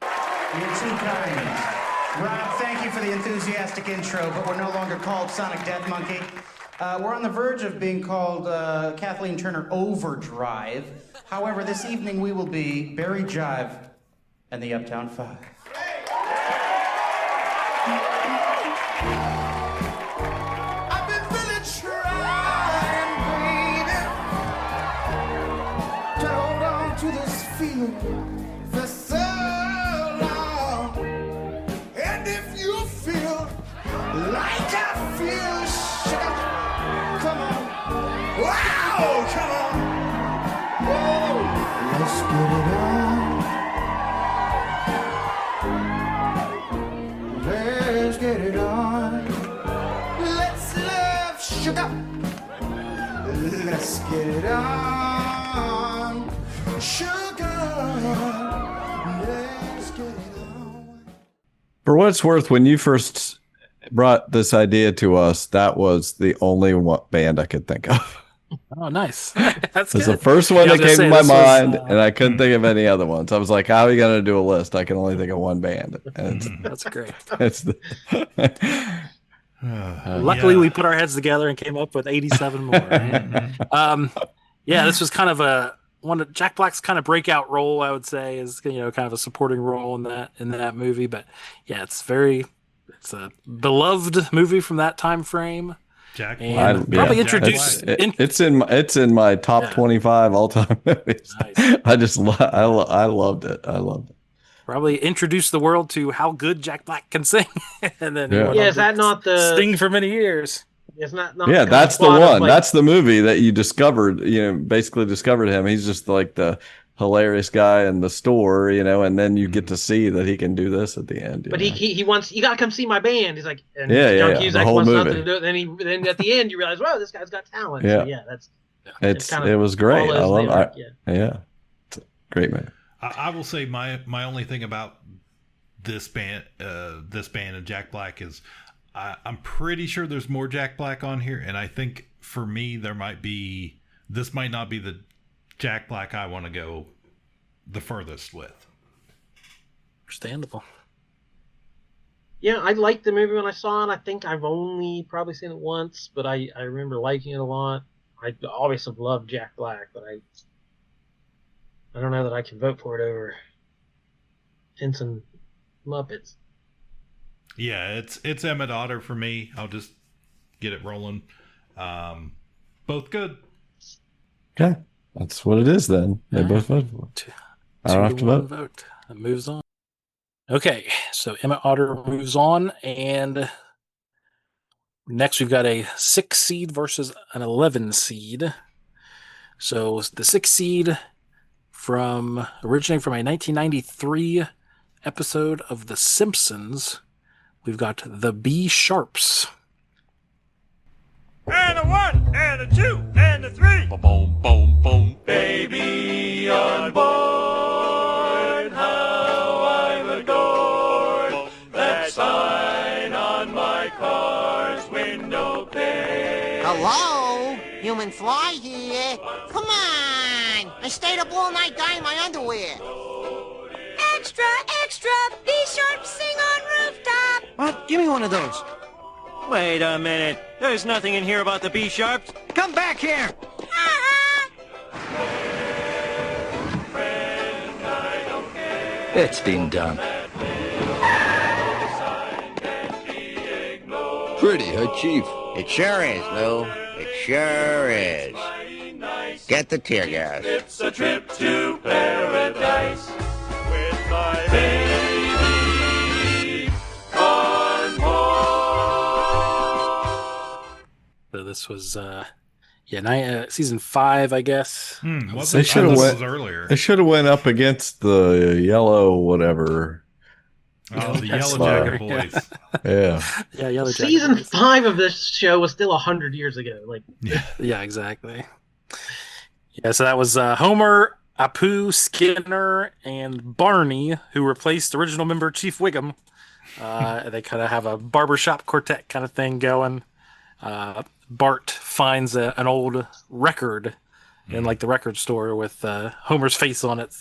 You're too kind. Rob, thank you for the enthusiastic intro, but we're no longer called Sonic Death Monkey. We're on the verge of being called Kathleen Turner Overdrive. However, this evening we will be Barry Jive and the Uptown Five. I've been really trying, baby, to hold on to this feeling for so long. And if you feel like I feel, sugar, come on. Wow, come on. Woo. Let's get it on. Let's get it on. Let's love sugar. Let's get it on. Sugar. Let's get it on. For what it's worth, when you first brought this idea to us, that was the only band I could think of. Oh, nice. That's It's good. the first one Yeah, I that was came to gonna my say, mind, this was, and I couldn't think of any other ones. I was like, how are you going to do a list? I can only think of one band. And That's great. it's the Luckily, we put our heads together and came up with 87 more. Right? Yeah, this was kind of one of Jack Black's kind of breakout role, I would say, is kind of a supporting role in that movie. But yeah, it's a beloved movie from that time frame. Jack And Black. probably Yeah, introduced. Jack Black. it's in my top Yeah. 25 all time movies. Nice. I loved it. I loved it. Probably introduced the world to how good Jack Black can sing, and then Yeah. Yeah, is that not the sing for many years? It's not Yeah, kind that's of the plot of, one. like, That's the movie that you discovered. Basically discovered him. He's just like the hilarious guy in the store, and then you get to see that he can do this at the end. But you know? he wants, you gotta come see my band. He's like, and Yeah, John yeah, Cusack the whole wants movie. nothing to do with it. Then at the end you realize, wow, this guy's got talent. Yeah. So yeah, that's it was great. I follows love the arc, it. Yeah, it's a great man. I will say my only thing about this band and Jack Black is I'm pretty sure there's more Jack Black on here, and I think for me this might not be the Jack Black I want to go the furthest with. Understandable. Yeah, I liked the movie when I saw it. I think I've only probably seen it once, but I remember liking it a lot. I always have loved Jack Black, but I don't know that I can vote for it over Henson Muppets. Yeah, it's Emmett Otter for me. I'll just get it rolling. Both good. Okay, that's what it is then. They both voted for it. I don't have to 2-1 vote. That moves on. Okay, so Emmett Otter moves on, and next we've got a 6 seed versus an 11 seed. So the 6 seed originating from a 1993 episode of The Simpsons, we've got the B Sharps. And a 1, and a 2, and a 3. Boom, boom, boom. Baby on board, how I've adored that sign on my car's window pane. Hello? Human fly here. Come on! I stayed up all night dyeing my underwear. Extra, extra, B-Sharp sing on rooftop. What? Give me one of those. Wait a minute. There's nothing in here about the B-Sharps. Come back here! It's been done. pretty, huh, Chief? It sure is, Lou. It sure is. Get the tear gas. It's a trip to paradise with my baby on board. So this was season 5, I guess. They should have went earlier. They should have went up against the yellow whatever. Oh, the Yellow Jacket Boys. Yeah. Yeah, Yellow Jacket Season Boys. 5 of this show was still 100 years ago. Like, Yeah, exactly. Yeah, so that was Homer, Apu, Skinner, and Barney, who replaced original member Chief Wiggum. They kind of have a barbershop quartet kind of thing going. Bart finds an old record in like the record store with Homer's face on it,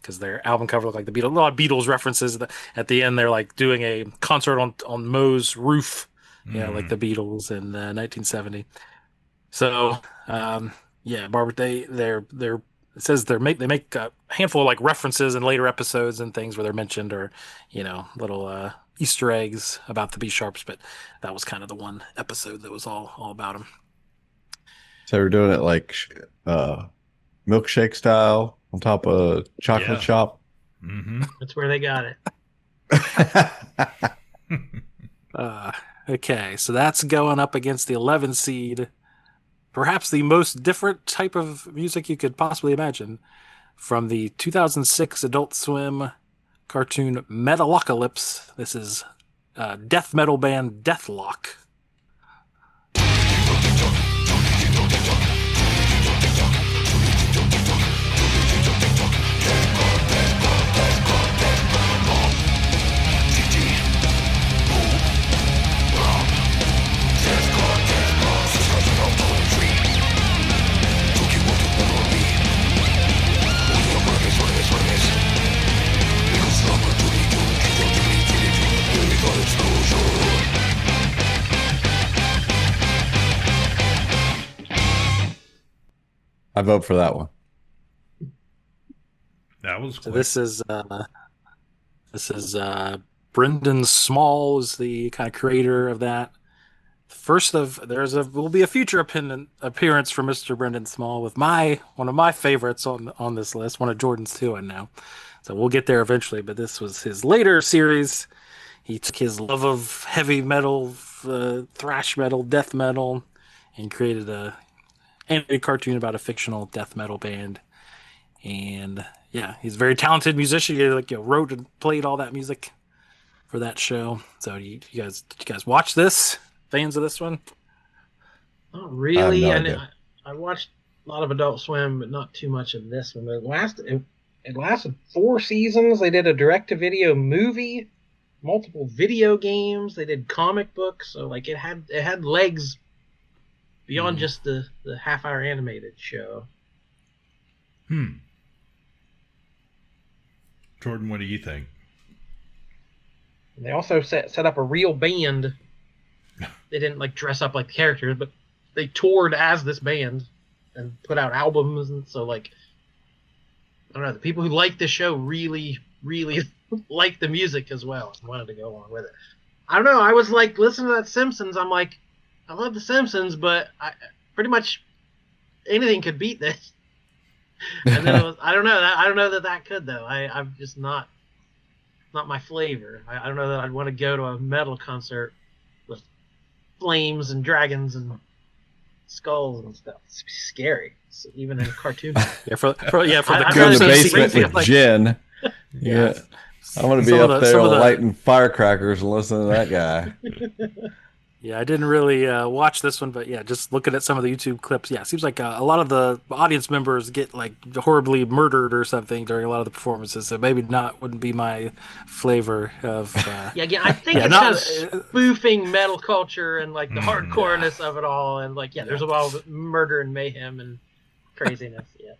because their album cover looked like the Beatles. A lot of Beatles references. At the end, they're like doing a concert on Moe's roof, like the Beatles in 1970. So, Barbara, it says they make a handful of like references in later episodes and things where they're mentioned, or little Easter eggs about the B-Sharps, but that was kind of the one episode that was all about them. So we're doing it like milkshake style on top of chocolate chop. Mm-hmm. that's where they got it. Okay, so that's going up against the 11 seed. Perhaps the most different type of music you could possibly imagine, from the 2006 Adult Swim cartoon Metalocalypse. This is death metal band Deathlock. I vote for that one. That was quick. So this is Brendan Small is the kind of creator of that. Will be a future appearance from Mr. Brendan Small with one of my favorites on this list, one of Jordan's too, I know. So we'll get there eventually, but this was his later series. He took his love of heavy metal, thrash metal, death metal, and created a animated cartoon about a fictional death metal band. And yeah, he's a very talented musician. He wrote and played all that music for that show. So did you guys watch this? Fans of this one? Not really. I watched a lot of Adult Swim, but not too much of this one. But it lasted 4 seasons. They did a direct-to-video movie, multiple video games. They did comic books. So like it had legs beyond just the half-hour animated show. Jordan, what do you think? They also set up a real band. They didn't like dress up like the characters, but they toured as this band and put out albums. And so like, I don't know, the people who like this show really, really like the music as well and wanted to go along with it. I don't know. I was like, listening to that Simpsons. I'm like, I love the Simpsons, but pretty much anything could beat this. And then I don't know that could though. I'm just not my flavor. I don't know that I'd want to go to a metal concert with flames and dragons and skulls and stuff. It's scary. So even in a cartoon. For the go in the basement with Jen. Yeah. I want to be up there lighting firecrackers and listening to that guy. Yeah, I didn't really watch this one, but yeah, just looking at some of the YouTube clips, yeah, it seems like a lot of the audience members get like horribly murdered or something during a lot of the performances, so maybe wouldn't be my flavor of. I think it's kind of spoofing metal culture and like the hardcoreness of it all, and like there's a lot of murder and mayhem and craziness. Yeah.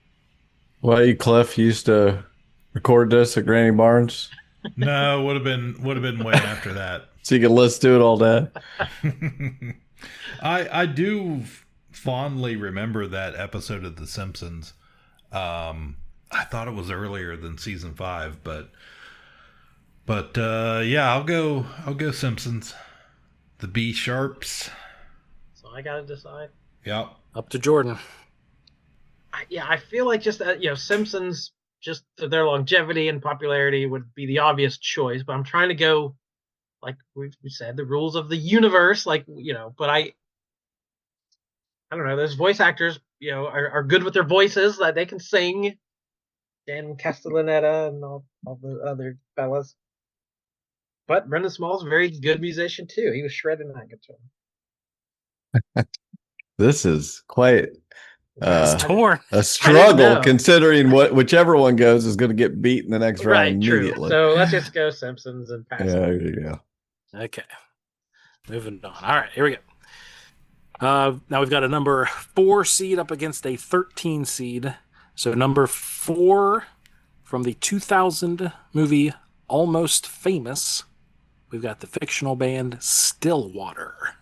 Well, you Cliff used to record this at Granny Barnes. No, would have been way after that. So you can listen to it all day. I do fondly remember that episode of The Simpsons. I thought it was earlier than season 5, but yeah, I'll go Simpsons. The B sharps. So I gotta decide. Yep. Up to Jordan. I feel like just Simpsons, just their longevity and popularity would be the obvious choice, but I'm trying to go, like we said, the rules of the universe, but I don't know. Those voice actors, are good with their voices, that they can sing. Dan Castellaneta and all the other fellas. But Brendan Small's a very good musician too. He was shredding that guitar. This is quite torn. a struggle, considering whichever one goes is going to get beat in the next round immediately. True. So let's just go Simpsons and pass. Yeah, there you go. Okay. Moving on. All right, here we go. Now we've got a number 4 seed up against a 13 seed. So number 4 from the 2000 movie Almost Famous, we've got the fictional band Stillwater.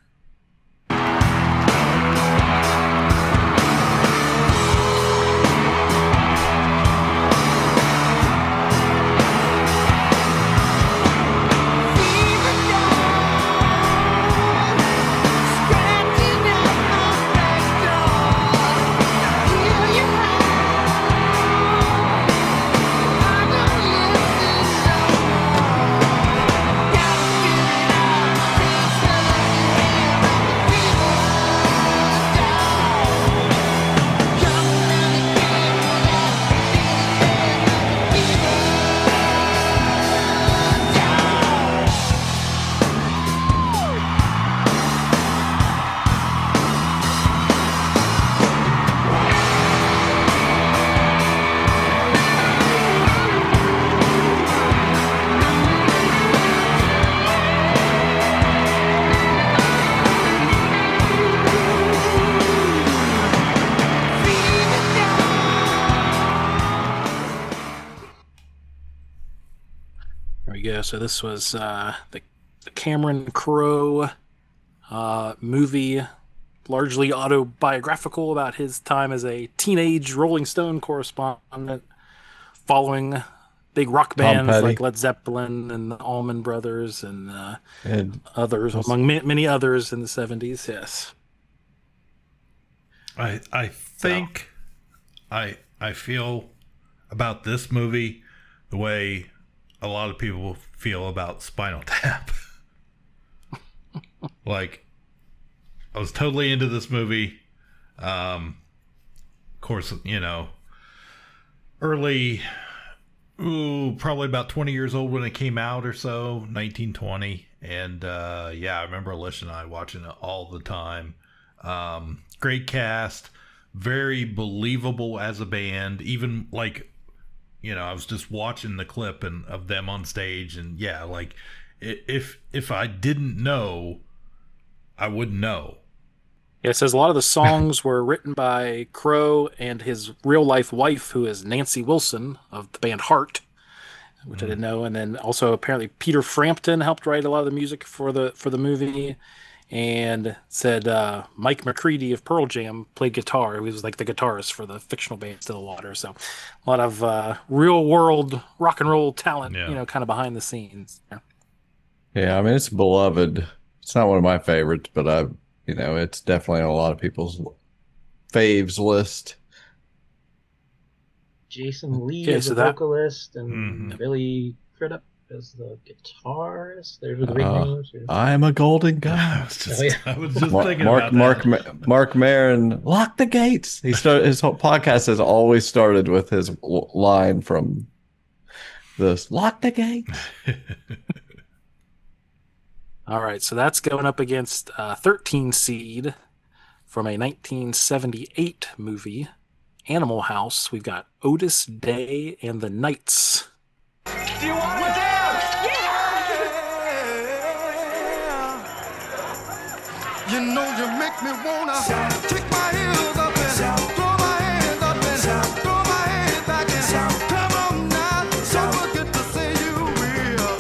So this was the Cameron Crowe movie, largely autobiographical about his time as a teenage Rolling Stone correspondent, following big rock bands like Led Zeppelin and the Allman Brothers and others, among many others in the 70s. Yes. I think I feel about this movie the way a lot of people feel about Spinal Tap. Like, I was totally into this movie. Of course, early, probably about 20 years old when it came out or so, 1920. And I remember Alicia and I watching it all the time. Great cast, very believable as a band, even like, I was just watching the clip of them on stage, and if I didn't know, I wouldn't know. Yeah, it says a lot of the songs were written by Crowe and his real life wife, who is Nancy Wilson of the band Heart, which I didn't know, and then also apparently Peter Frampton helped write a lot of the music for the movie. And said Mike McCready of Pearl Jam played guitar. He was like the guitarist for the fictional band Stillwater. So a lot of real world rock and roll talent, kind of behind the scenes. Yeah, I mean, it's beloved. It's not one of my favorites, but it's definitely on a lot of people's faves list. Jason Lee is the vocalist, and Billy Crudup as the guitarist. There's the three names. I'm a golden guy. I was just thinking about that. Mark Maron, lock the gates. His whole podcast has always started with his line from this: "Lock the gates." All right, so that's going up against 13 seed from a 1978 movie, Animal House. We've got Otis Day and the Knights. Do you want to dance? Yeah! You know you make me wanna kick my heels up and throw my hands up and throw my head back and come on now. Don't forget to say you will.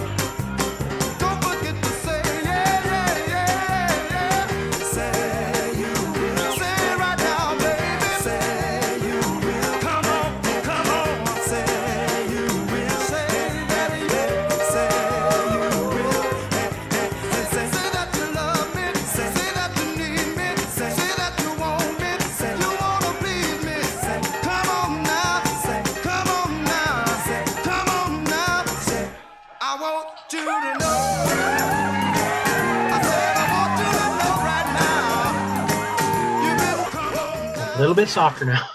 Don't forget to say yeah. Say you will. Say it right now, baby. Say you will. Come on. Say you will. Say that you will. Say that you love me. I want you to know. I said I want you to know right now. A little bit softer now.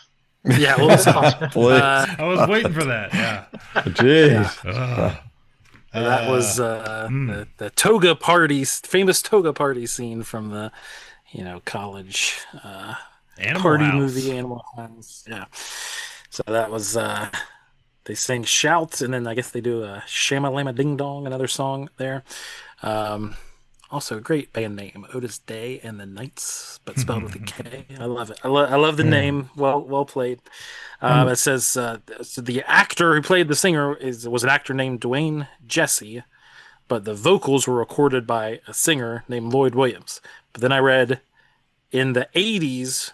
Yeah, a little softer. I was waiting for that. Yeah. Jeez. That was the toga party, famous toga party scene from the, college Animal party House. movie Animal House. Yeah. So that was they sang "Shout," and then I guess they do a "Shama Lama Ding Dong," another song there. Also, a great band name, Otis Day and the Knights, but spelled with a K. I love it. I love the name. Well played. It says so the actor who played the singer was an actor named Dwayne Jesse, but the vocals were recorded by a singer named Lloyd Williams. But then I read in the 80s,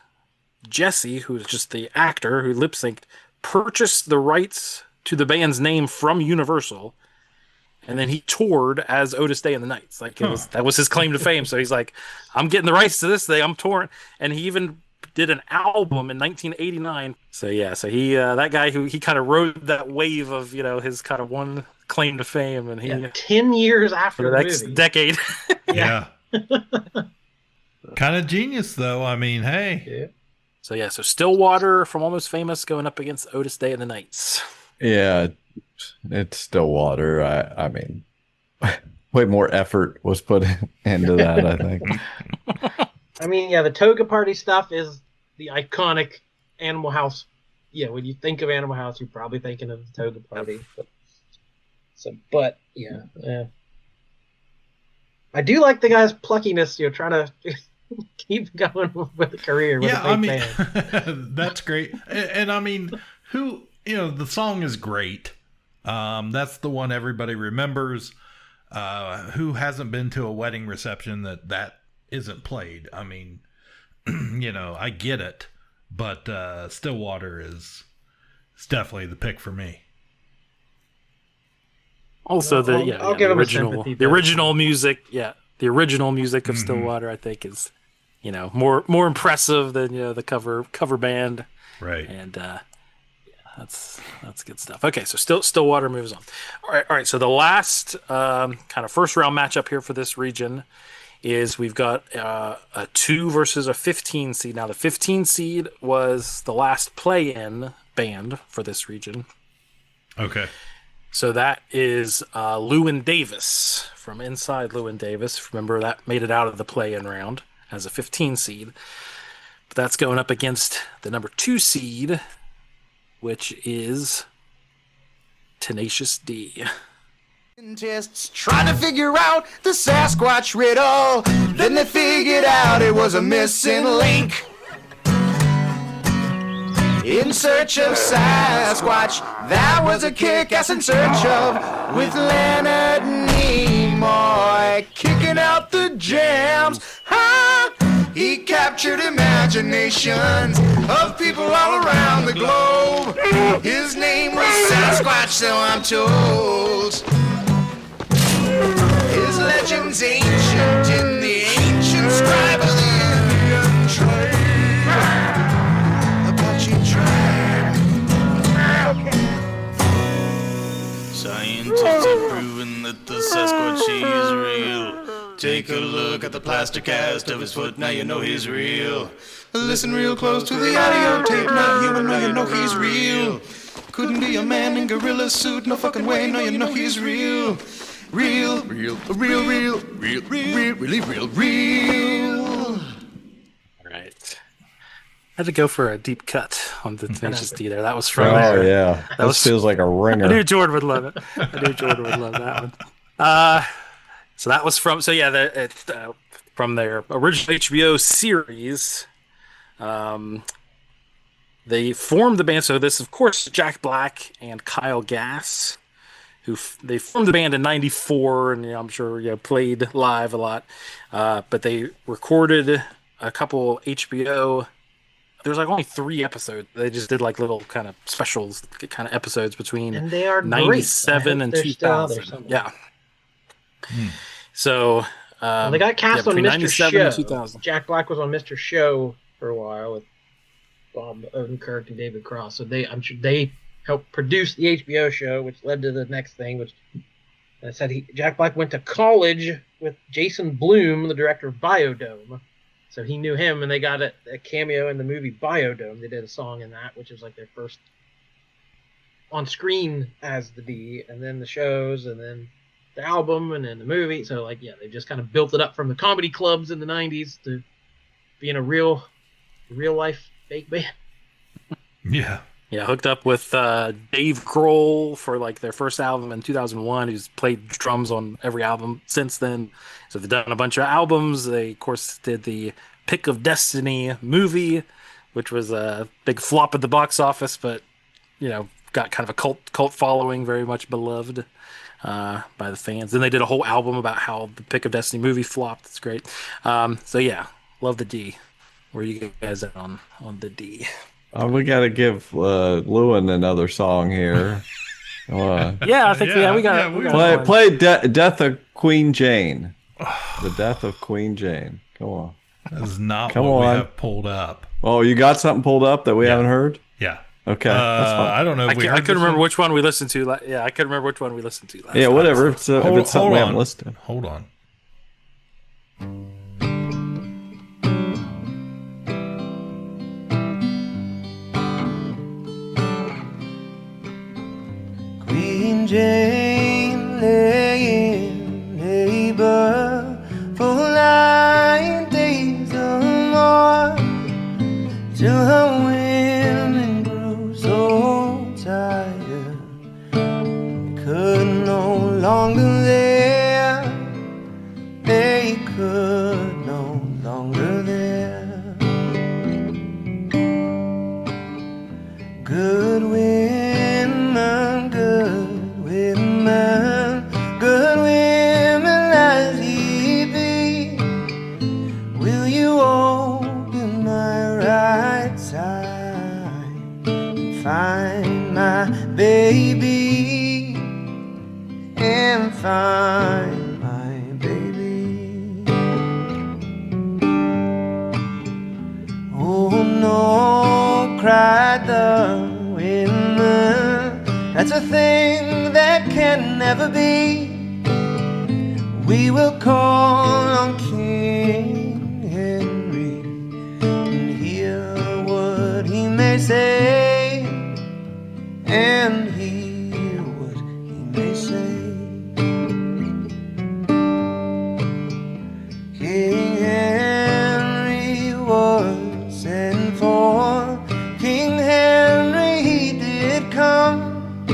Jesse, who was just the actor who lip synced, purchased the rights to the band's name from Universal. And then he toured as Otis Day and the Knights. That was his claim to fame. So he's like, I'm getting the rights to this thing. I'm touring. And he even did an album in 1989. So he that guy he kind of rode that wave of his kind of one claim to fame, and 10 years after for the next decade. Yeah. Kind of genius though. I mean, hey. Yeah. So Stillwater from Almost Famous going up against Otis Day and the Knights. Yeah, it's Stillwater. I mean, way more effort was put into that, I think. I mean, the toga party stuff is the iconic Animal House. Yeah, when you think of Animal House, you're probably thinking of the toga party. But I do like the guy's pluckiness. Trying to keep going with a career. With a big band. That's great. And I mean, the song is great. That's the one everybody remembers. Who hasn't been to a wedding reception that isn't played? I mean, I get it, but Stillwater is definitely the pick for me. Also, I'll give him the original music, the original music of Stillwater, I think, is more impressive than the cover band, right? And that's good stuff. Okay, so Stillwater moves on. All right. So the last kind of first round matchup here for this region is we've got a 2 versus a 15 seed. Now the 15 seed was the last play-in band for this region. Okay. So that is Llewyn Davis from Inside Llewyn Davis. Remember, that made it out of the play-in round as a 15 seed. But that's going up against the number 2 seed, which is Tenacious D. Scientists trying to figure out the Sasquatch riddle. Then they figured out it was a missing link. In search of Sasquatch, that was a kick-ass in search of, with Leonard Nimoy kicking out the jams. He captured imaginations of people all around the globe. His name was Sasquatch, so I'm told. His legend's ancient in the ancient scribe of the Indian tribe. Scientists have proven that the Sasquatch is real. Take a look at the plaster cast of his foot, now you know he's real. Listen real close to the audio tape, not human, now you know he's real. Couldn't be a man in gorilla suit, no fucking way, now you know he's real. Real, really real. All right. I had to go for a deep cut on the Tenacious D there. That was from That feels like a ringer. I knew Jordan would love it. I knew Jordan would love that one. So that was from from their original HBO series. They formed the band. So this, of course, Jack Black and Kyle Gass, they formed the band in '94, and I'm sure played live a lot. But they recorded a couple HBO. There's only 3 episodes. They just did little kind of specials, kind of episodes between and they are 97 and 2000. Yeah. So they got cast on Mr. Show. 2000. Jack Black was on Mr. Show for a while with Bob Odenkirk and David Cross. So I'm sure they helped produce the HBO show, which led to the next thing, which That said, Jack Black went to college with Jason Blum, the director of Biodome. So he knew him, and they got a cameo in the movie Biodome. They did a song in that, which was like their first on screen as the Bee, and then the shows, and then the album, and then the movie. So like, yeah, they just kind of built it up from the comedy clubs in the 90s to being a real life fake band. Yeah. Yeah, hooked up with Dave Grohl for like their first album in 2001. He's played drums on every album since then. So they've done a bunch of albums. They, of course, did the Pick of Destiny movie, which was a big flop at the box office, but, you know, got kind of a cult following, very much beloved by the fans. Then they did a whole album about how the Pick of Destiny movie flopped. It's great. So yeah, love the D. Where are you guys at on the D? We got to give Lewin another song here. Yeah, I think we got play Death of Queen Jane. The Death of Queen Jane. Come on. That is not what we have pulled up. Oh, you got something pulled up that we haven't heard? Yeah. Okay, that's fine. I don't know. I couldn't remember which one we listened to. I couldn't remember which one we listened to last Yeah, whatever. time, so. If it's something we haven't listened to. Hold on. Queen Jane lay in labor for 9 days or more, till her women grew so tired they could no longer live. They could no longer live. Good women, good women, good women as ye be, will you open my right side and find my baby, and find my baby? Oh no, cried the women, that's a thing that can never be. We will call on King Henry and hear what he may say, and hear what he may say. King Henry was sent for. King Henry, he did come,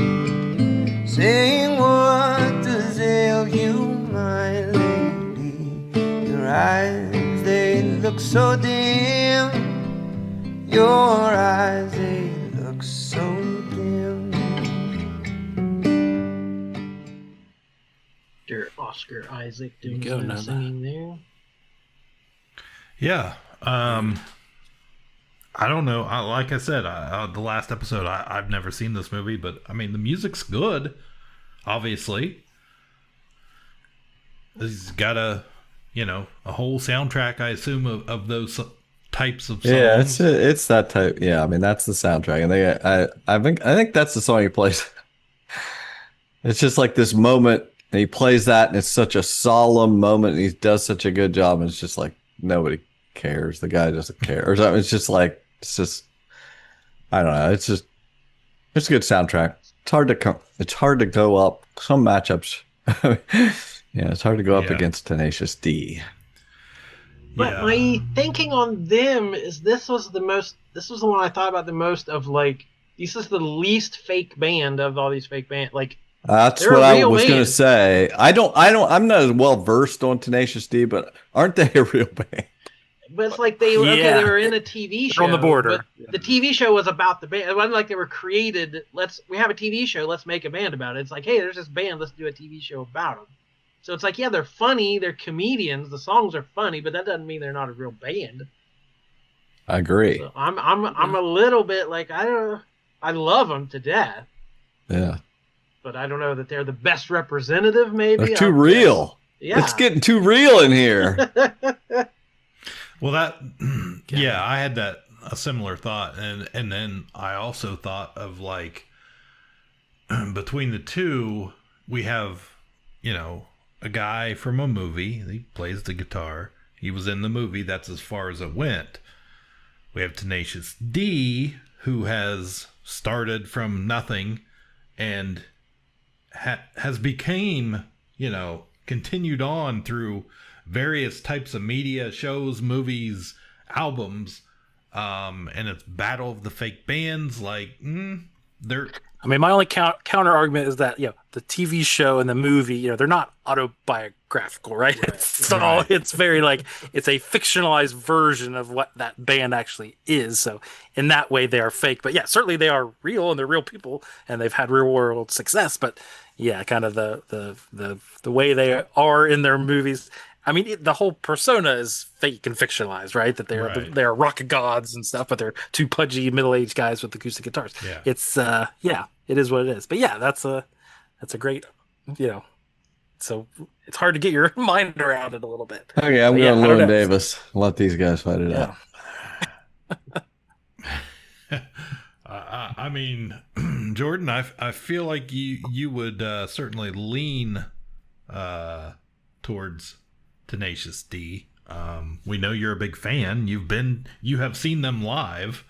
saying, what does ail you, my lady? Your eyes, they look so dim. Your eyes, they look so dim. Dear Oscar Isaac doing some singing there. Yeah. I don't know. Like I said, the last episode, I've never seen this movie, but I mean, the music's good, obviously. He's got a whole soundtrack, I assume, of those types of songs. Yeah, it's that type. Yeah, I mean, that's the soundtrack. And I think that's the song he plays. It's just like this moment, and he plays that, and it's such a solemn moment, and he does such a good job, and it's just like, nobody cares. The guy doesn't care. Or something. It's just like, I don't know. It's a good soundtrack. It's hard to go up. Some matchups. Yeah, it's hard to go up against Tenacious D. But my thinking on them is this was the one I thought about the most of, like, this is the least fake band of all these fake bands. Like, that's what I was going to say. I'm not as well versed on Tenacious D, but aren't they a real band? But it's like they were in a TV show. On the border. But the TV show was about the band. It wasn't like they were created. We have a TV show. Let's make a band about it. It's like, hey, there's this band. Let's do a TV show about them. So it's like, yeah, they're funny. They're comedians. The songs are funny, but that doesn't mean they're not a real band. I agree. So I'm a little bit like, I don't know. I love them to death. Yeah. But I don't know that they're the best representative. Maybe they're too real. Yeah, it's getting too real in here. Well, I had a similar thought, and then I also thought of, like, between the two, we have a guy from a movie. He plays the guitar. He was in the movie. That's as far as it went. We have Tenacious D, who has started from nothing and has became, continued on through various types of media, shows, movies, albums, and it's Battle of the Fake Bands. They're... I mean, my only counter argument is that, the TV show and the movie, they're not autobiographical, right? It's very it's a fictionalized version of what that band actually is. So in that way, they are fake. But yeah, certainly they are real and they're real people and they've had real world success. But yeah, kind of the way they are in their movies. I mean, the whole persona is fake and fictionalized, right? That they're rock gods and stuff, but they're two pudgy middle-aged guys with acoustic guitars. Yeah. It's it is what it is. But yeah, that's a great, so it's hard to get your mind around it a little bit. Okay, I'm going Lowe and Davis. Let these guys fight it out. I mean, Jordan, I feel like you would certainly lean towards Tenacious D. We know you're a big fan. You have seen them live.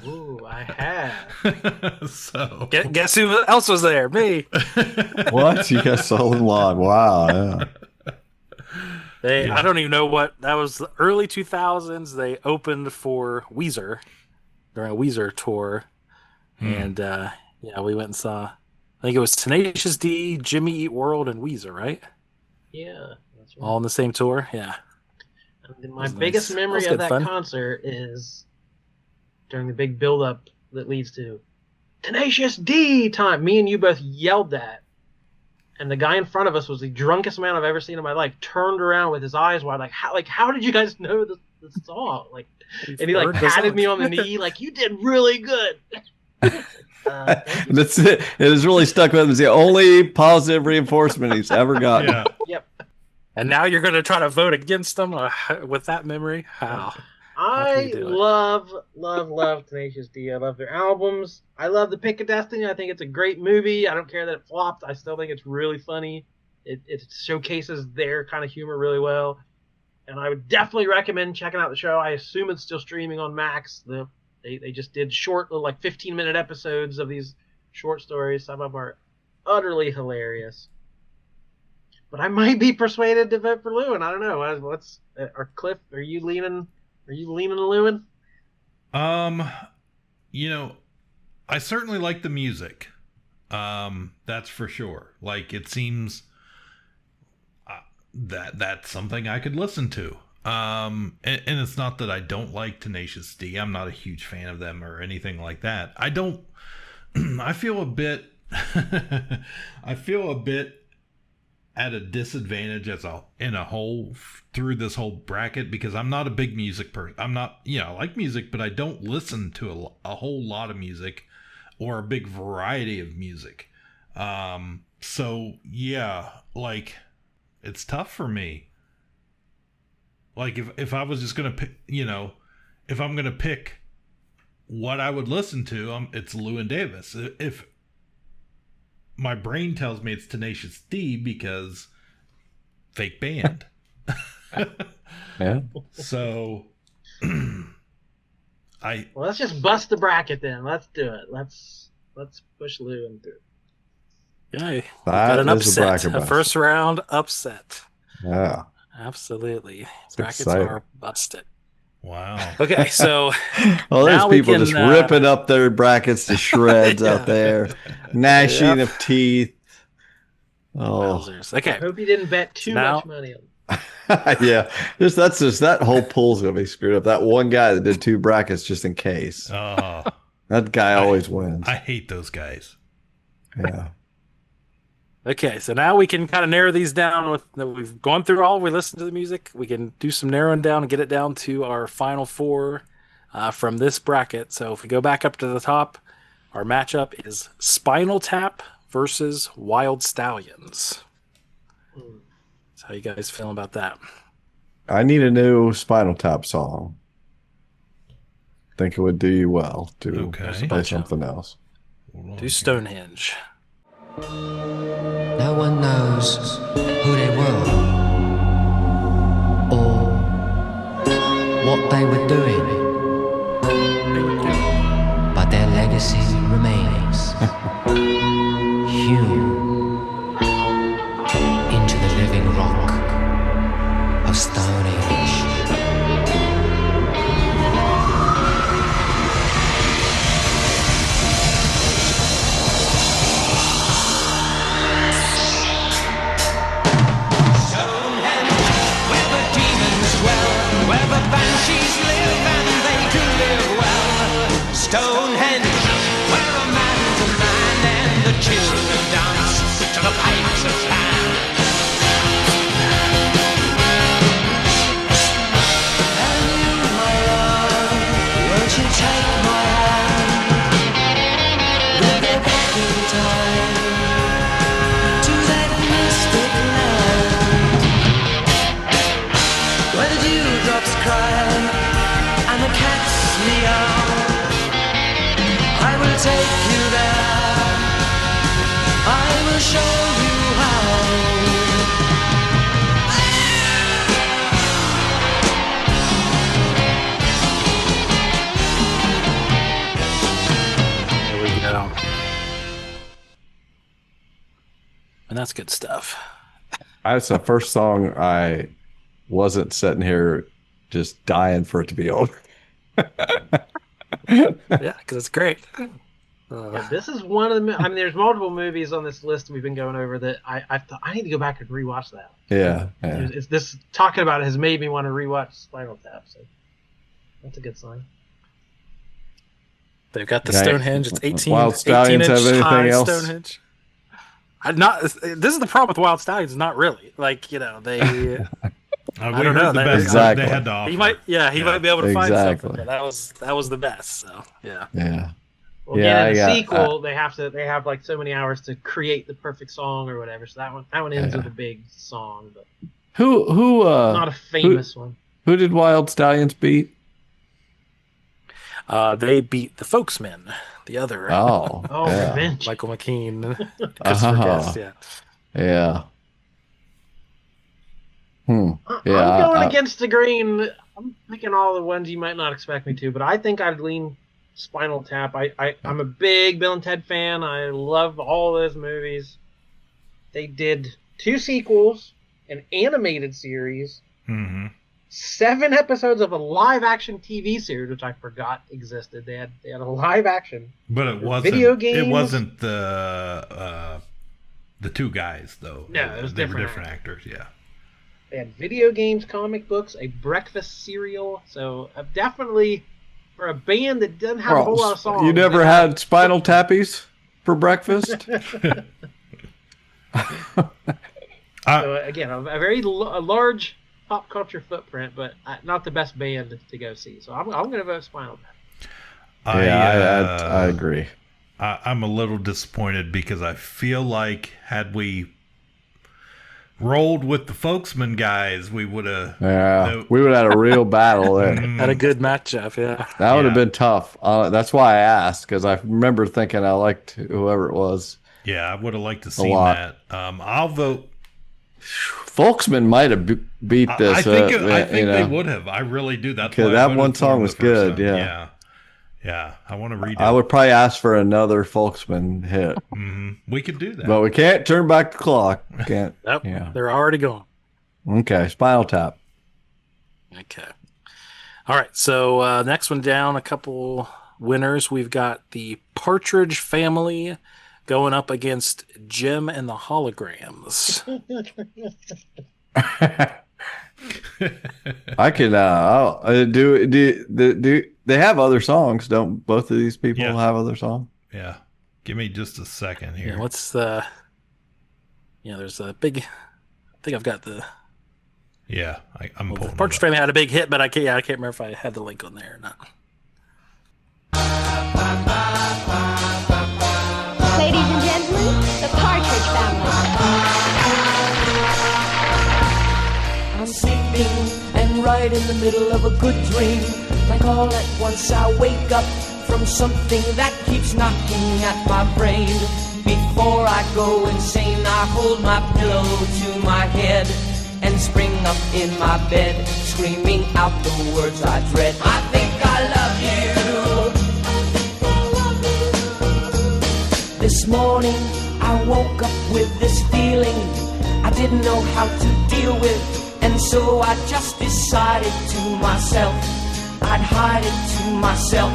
Ooh, I have. So guess who else was there? Me. What? You guys saw them live? Wow. Yeah. I don't even know what that was. The early 2000s. They opened for Weezer during a Weezer tour, and we went and saw. I think it was Tenacious D, Jimmy Eat World, and Weezer, right? Yeah, that's right. All on the same tour. Yeah. My biggest memory of that concert is during the big build-up that leads to Tenacious D time. Me and you both yelled that, and the guy in front of us was the drunkest man I've ever seen in my life. Turned around with his eyes wide, how did you guys know this song? And he patted me on the knee, you did really good. That's it. It has really stuck with him. It's the only positive reinforcement he's ever gotten. Yeah. Yep. And now you're going to try to vote against them with that memory? How? I love Tenacious D. I love their albums. I love The Pick of Destiny. I think it's a great movie. I don't care that it flopped. I still think it's really funny. It showcases their kind of humor really well. And I would definitely recommend checking out the show. I assume it's still streaming on Max. They just did short, 15-minute episodes of these short stories. Some of them are utterly hilarious. But I might be persuaded to vote for Lewin. I don't know. Cliff, are you leaning to Lewin? I certainly like the music. That's for sure. It seems that's something I could listen to. And it's not that I don't like Tenacious D. I'm not a huge fan of them or anything like that. I feel a bit at a disadvantage in a whole through this whole bracket because I'm not a big music person. I'm not, I like music, but I don't listen to a whole lot of music or a big variety of music. So yeah, it's tough for me. If I was just gonna pick, if I'm gonna pick what I would listen to, it's Lowe and Davis. If my brain tells me it's Tenacious D because fake band. Yeah. So let's just bust the bracket then. Let's do it. Let's push Lowe through. Yeah, got an upset. A first round upset. Yeah. Absolutely. It's Brackets exciting. are busted. Wow. Okay, so well, there's now people we can, just ripping up their brackets to shreds out there, gnashing of teeth. Oh, wowzers. Okay. I hope you didn't bet too much money on it. Yeah, that's just that whole pool's gonna be screwed up. That one guy that did two brackets just in case. Oh, that guy always wins. I hate those guys. Yeah. Okay, so now we can kind of narrow these down. We've gone through all. We listened to the music. We can do some narrowing down and get it down to our final four from this bracket. So if we go back up to the top, our matchup is Spinal Tap versus Wild Stallions. So how you guys feeling about that? I need a new Spinal Tap song. Think it would do you well to play something else. Do Stonehenge. No one knows who they were or what they were doing, but their legacy remains hewn into the living rock of Stone Age. Where the banshees live and they do live well. Stonehenge, where a man's a man and the children dance to the pipes of Pan. And you, my love, won't you take my hand? We'll go back in time to that mystic land where the dewdrops cry and the cats meow. I will take you there, I will show you how. There we go. And that's good stuff. That's the first song I wasn't sitting here just dying for it to be over. Yeah, because it's great. Yeah, this is one of the. I mean, there's multiple movies on this list we've been going over that I thought I need to go back and rewatch that. Yeah. It's this talking about it has made me want to rewatch Spinal Tap. So that's a good sign. They've got the Stonehenge. It's 18, Wild Stallions 18 inch have anything high else? Stonehenge. This is the problem with Wild Stallions. Not really. Like, you know, they. I don't know. The best exactly. they had to offer. He might be able to find Exactly. something. That was the best. So yeah. Yeah. Well, Yeah, in the I got- sequel, they have like so many hours to create the perfect song or whatever. So that one ends with a big song, but Who not a famous one. Who did Wild Stallions beat? They beat the Folksmen, the other. Oh, yeah. Revenge. Michael McKean, Christopher Guest, yeah. Yeah. Yeah. I'm going against the grain. I'm picking all the ones you might not expect me to, but I think I'd lean Spinal Tap. I'm a big Bill and Ted fan. I love all those movies. They did 2 sequels, an animated series, 7 episodes of a live-action TV series, which I forgot existed. They had a live-action. But it wasn't. Video games. It wasn't the 2 guys though. No, it was they were different different actors. Yeah. They had video games, comic books, a breakfast cereal. So definitely, for a band that doesn't have a whole lot of songs. You never had Spinal Tappies for breakfast? So again, a very large pop culture footprint, but not the best band to go see. So I'm going to vote Spinal Tap. I agree. I'm a little disappointed because I feel like had we rolled with the Folksman guys, we would have. Yeah, we would have had a real battle there. Had a good matchup, yeah. That would have been tough. That's why I asked, because I remember thinking I liked whoever it was. Yeah, I would have liked to see that. I'll vote. Folksman might have beat this. I think they would have. I really do. That's why that one song was good. Yeah. I want to read it. I would probably ask for another Folksman hit. We could do that, but we can't turn back the clock. Can't. Nope. Yeah. They're already gone. Okay, Spinal Tap. Okay. All right. So next one down, a couple winners. We've got the Partridge Family going up against Jim and the Holograms. I can do they have other songs? Don't both of these people have other songs? Yeah. Give me just a second here. Yeah, what's the? Yeah, there's a big. I think I've got the. Yeah, I'm pulling. The Partridge Family had a big hit, but I can't remember if I had the link on there or not. Ladies and gentlemen, the Partridge Family. I'm sleeping and right in the middle of a good dream. Like all at once I wake up from something that keeps knocking at my brain. Before I go insane, I hold my pillow to my head and spring up in my bed, screaming out the words I dread. I think I love you. This morning I woke up with this feeling I didn't know how to deal with, and so I just decided to myself I'd hide it to myself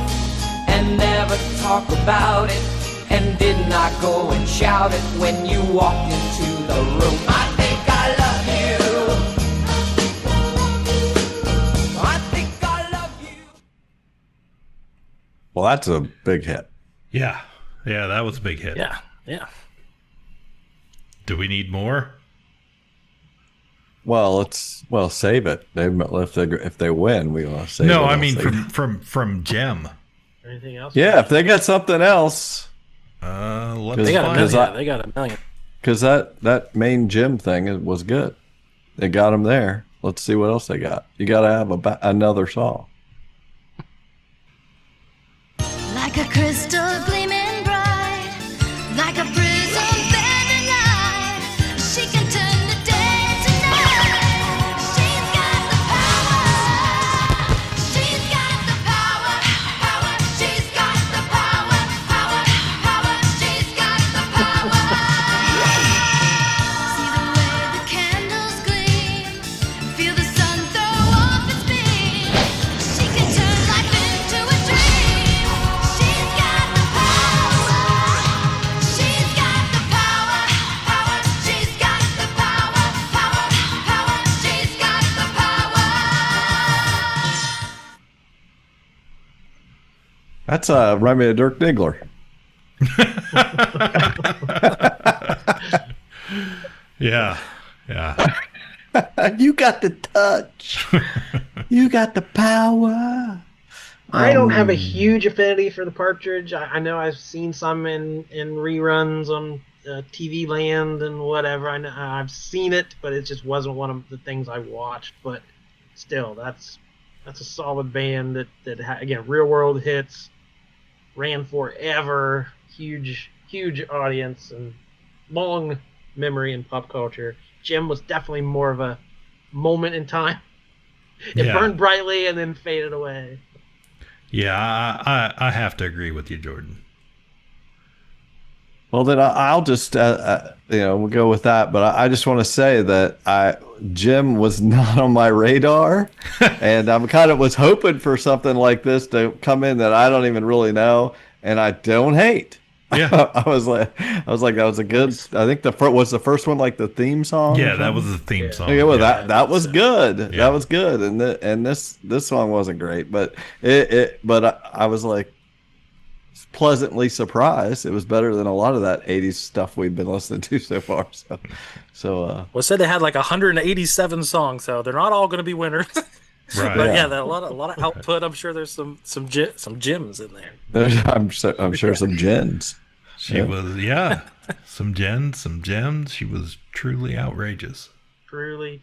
and never talk about it. And did not go and shout it when you walked into the room. I think I love you. I think I love you. Well, that's a big hit. Yeah. Yeah, that was a big hit. Yeah. Do we need more? Well, save it. If they win, we want to save it. No, I mean from Gem. Anything else? Yeah, if they got something else. Let's they got find a it. million. They got a million. Because that main gym thing was good. They got them there. Let's see what else they got. You got to have another song. Like a crystal gleaming bright, like a prism bend at night. She can turn the day to night. She's got the power. She's got the power. Power. She's got the power. Power. Power. She's got the power. See the way the candles gleam. Feel the sun throw off its beam. She can turn life into a dream. She's got the power. She's got the power. Power. She's got the power. Power. Power. She's got the power. That's remind me of Dirk Diggler. Yeah. You got the touch. You got the power. I don't have a huge affinity for the Partridge. I know I've seen some in reruns on TV Land and whatever. I know I've seen it, but it just wasn't one of the things I watched. But still, that's a solid band that again, real world hits, ran forever, huge audience and long memory in pop culture. Jim was definitely more of a moment in time. It burned brightly and then faded away. Yeah, I have to agree with you, Jordan. Well, then I'll just we'll go with that. But I just want to say that Jim was not on my radar, and I'm kind of was hoping for something like this to come in that I don't even really know, and I don't hate. Yeah, I was like that was a good. I think was the first one like the theme song. Yeah, that was the theme song. Okay, well, that was good. Yeah. That was good, and this song wasn't great, but I was like pleasantly surprised. It was better than a lot of that 80s stuff we've been listening to so far. So Well, said they had like 187 songs, so they're not all going to be winners. Right. But yeah, a lot of output. I'm sure there's some gems in there. I'm sure some gems. She was some gems. She was truly outrageous. Truly.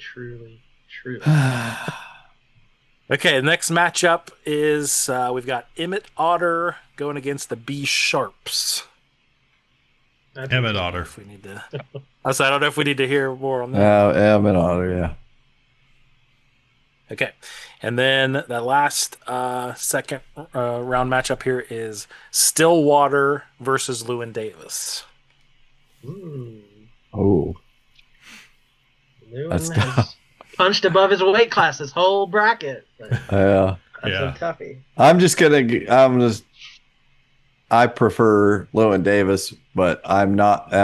Okay, the next matchup is we've got Emmett Otter going against the B Sharps. Emmett Otter. If we need to, I don't know if we need to hear more on that. Emmett Otter, yeah. Okay, and then the last second round matchup here is Stillwater versus Llewyn Davis. Oh, Llewyn has punched above his weight class this whole bracket. Yeah, That's a toughie. I prefer Llewyn Davis, but I'm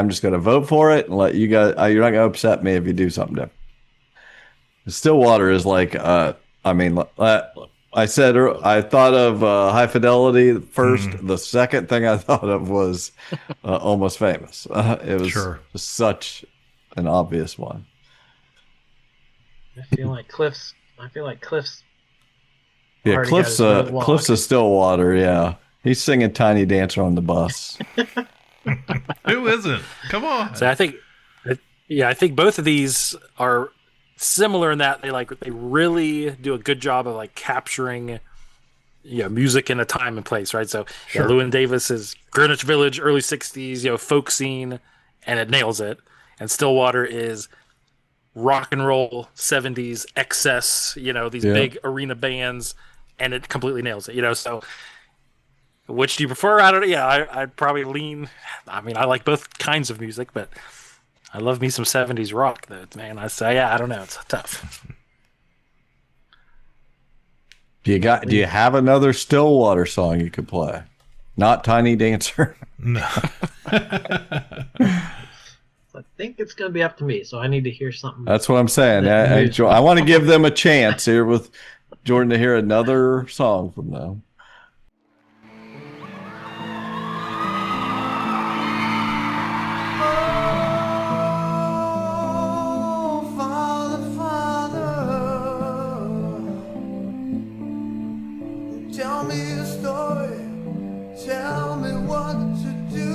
just gonna vote for it and let you guys. You're not gonna upset me if you do something different. Stillwater is like, I said I thought of High Fidelity first. The second thing I thought of was Almost Famous. It was such an obvious one. I feel like Cliff's. Yeah, Cliff's a Stillwater. Yeah, he's singing "Tiny Dancer" on the bus. Who isn't? Come on. So I think both of these are similar in that they really do a good job of like capturing, music in a time and place, right? So Llewyn Davis is Greenwich Village, early 60s, folk scene, and it nails it. And Stillwater is rock and roll 70s excess, these big arena bands, and it completely nails it, so which do you prefer? I don't know. Yeah, I'd probably lean. I mean, I like both kinds of music, but I love me some 70s rock, though, man. I say, I don't know. It's tough. Do you have another Stillwater song you could play? Not Tiny Dancer. No. I think it's going to be up to me, so I need to hear something. That's what I'm saying. I want to give them a chance here with Jordan to hear another song from them. Tell me a story, tell me what to do.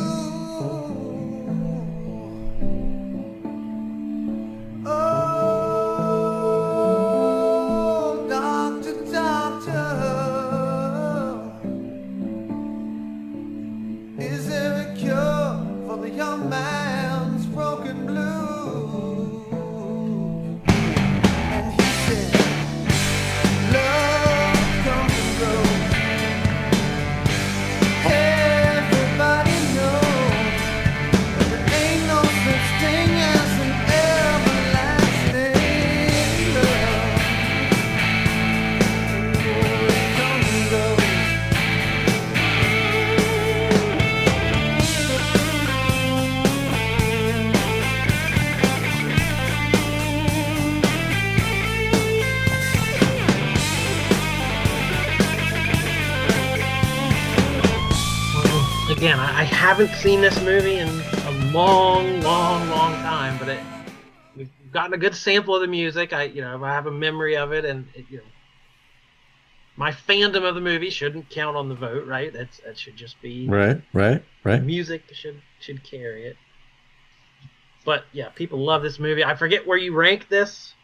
Oh, doctor, is there a cure for the young man's broken blues? And he said, love comes and goes. Everybody knows that there ain't no such thing as an everlasting love. Oh, it comes and goes. Again, I haven't seen this movie in a long time, but we've gotten a good sample of the music. I have a memory of it, and my fandom of the movie shouldn't count on the vote, right? That should just be Right. music should carry it. But yeah, people love this movie. I forget where you rank this,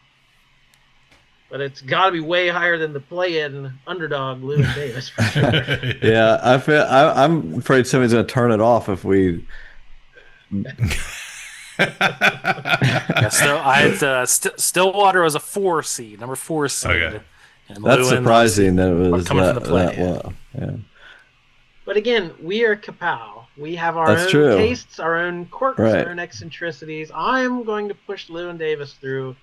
but it's got to be way higher than the play-in underdog Llewyn Davis for sure. Yeah, I'm afraid somebody's going to turn it off if we. Yeah, so I had Stillwater was a 4 seed, number 4 seed. Okay. And That's Llewyn surprising that it was coming from the play. that well. Yeah. But again, we are Ka-Pow. We have our That's own true. tastes, our own quirks, Right. our own eccentricities. I'm going to push Llewyn Davis through,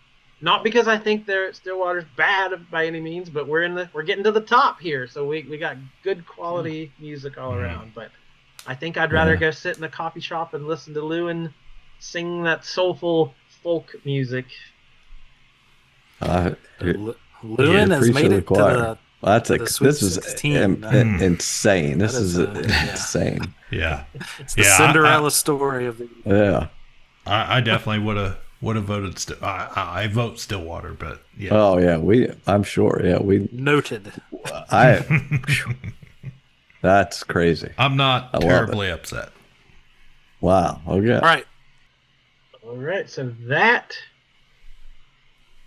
not because I think Stillwater's bad by any means, but we're getting to the top here, so we got good quality music all around. But I think I'd rather go sit in a coffee shop and listen to Llewyn sing that soulful folk music. Llewyn has made it to the. This is 16. insane. This is insane. Yeah. It's the Cinderella story of the. Yeah. I definitely would have voted. I vote Stillwater, but yeah. Oh yeah, I'm sure. Yeah, we noted. That's crazy. I'm not terribly upset. Wow. Okay. All right. So that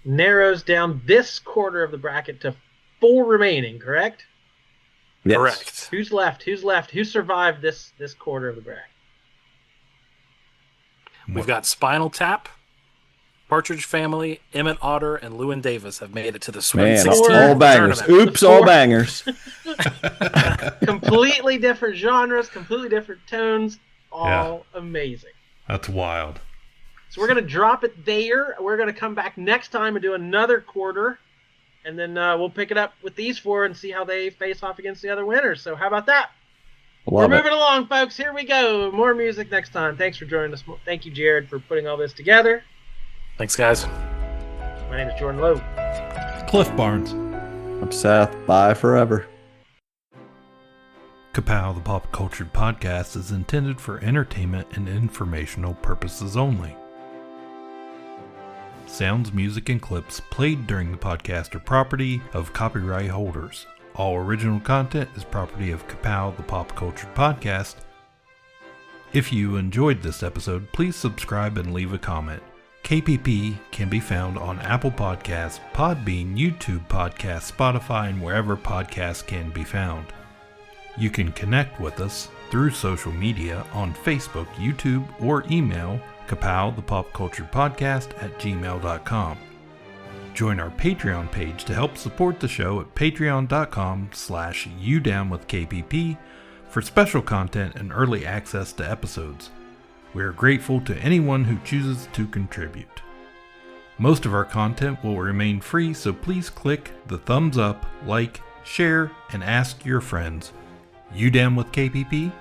narrows down this quarter of the bracket to 4 remaining. Correct? Yes. Correct. Who's left? Who survived this quarter of the bracket? We've got Spinal Tap, Partridge Family, Emmett Otter, and Llewyn Davis have made it to the Sweet Man, 16 all bangers. tournament. Oops, all bangers. Completely different genres, completely different tones, all amazing. That's wild. So we're going to drop it there. We're going to come back next time and do another quarter, and then we'll pick it up with these 4 and see how they face off against the other winners. So how about that? We're moving along, folks. Here we go. More music next time. Thanks for joining us. Thank you, Jared, for putting all this together. Thanks, guys. My name is Jordan Lowe. Cliff Barnes. I'm Seth. Bye forever. Ka-Pow, the Pop Cultured Podcast, is intended for entertainment and informational purposes only. Sounds, music, and clips played during the podcast are property of copyright holders. All original content is property of Ka-Pow, the Pop Cultured Podcast. If you enjoyed this episode, please subscribe and leave a comment. KPP can be found on Apple Podcasts, Podbean, YouTube Podcasts, Spotify, and wherever podcasts can be found. You can connect with us through social media on Facebook, YouTube, or email Ka-Pow, the Pop Culture Podcast @gmail.com. Join our Patreon page to help support the show at patreon.com/udownwithkpp for special content and early access to episodes. We are grateful to anyone who chooses to contribute. Most of our content will remain free, so please click the thumbs up, like, share, and ask your friends. You down with KPP?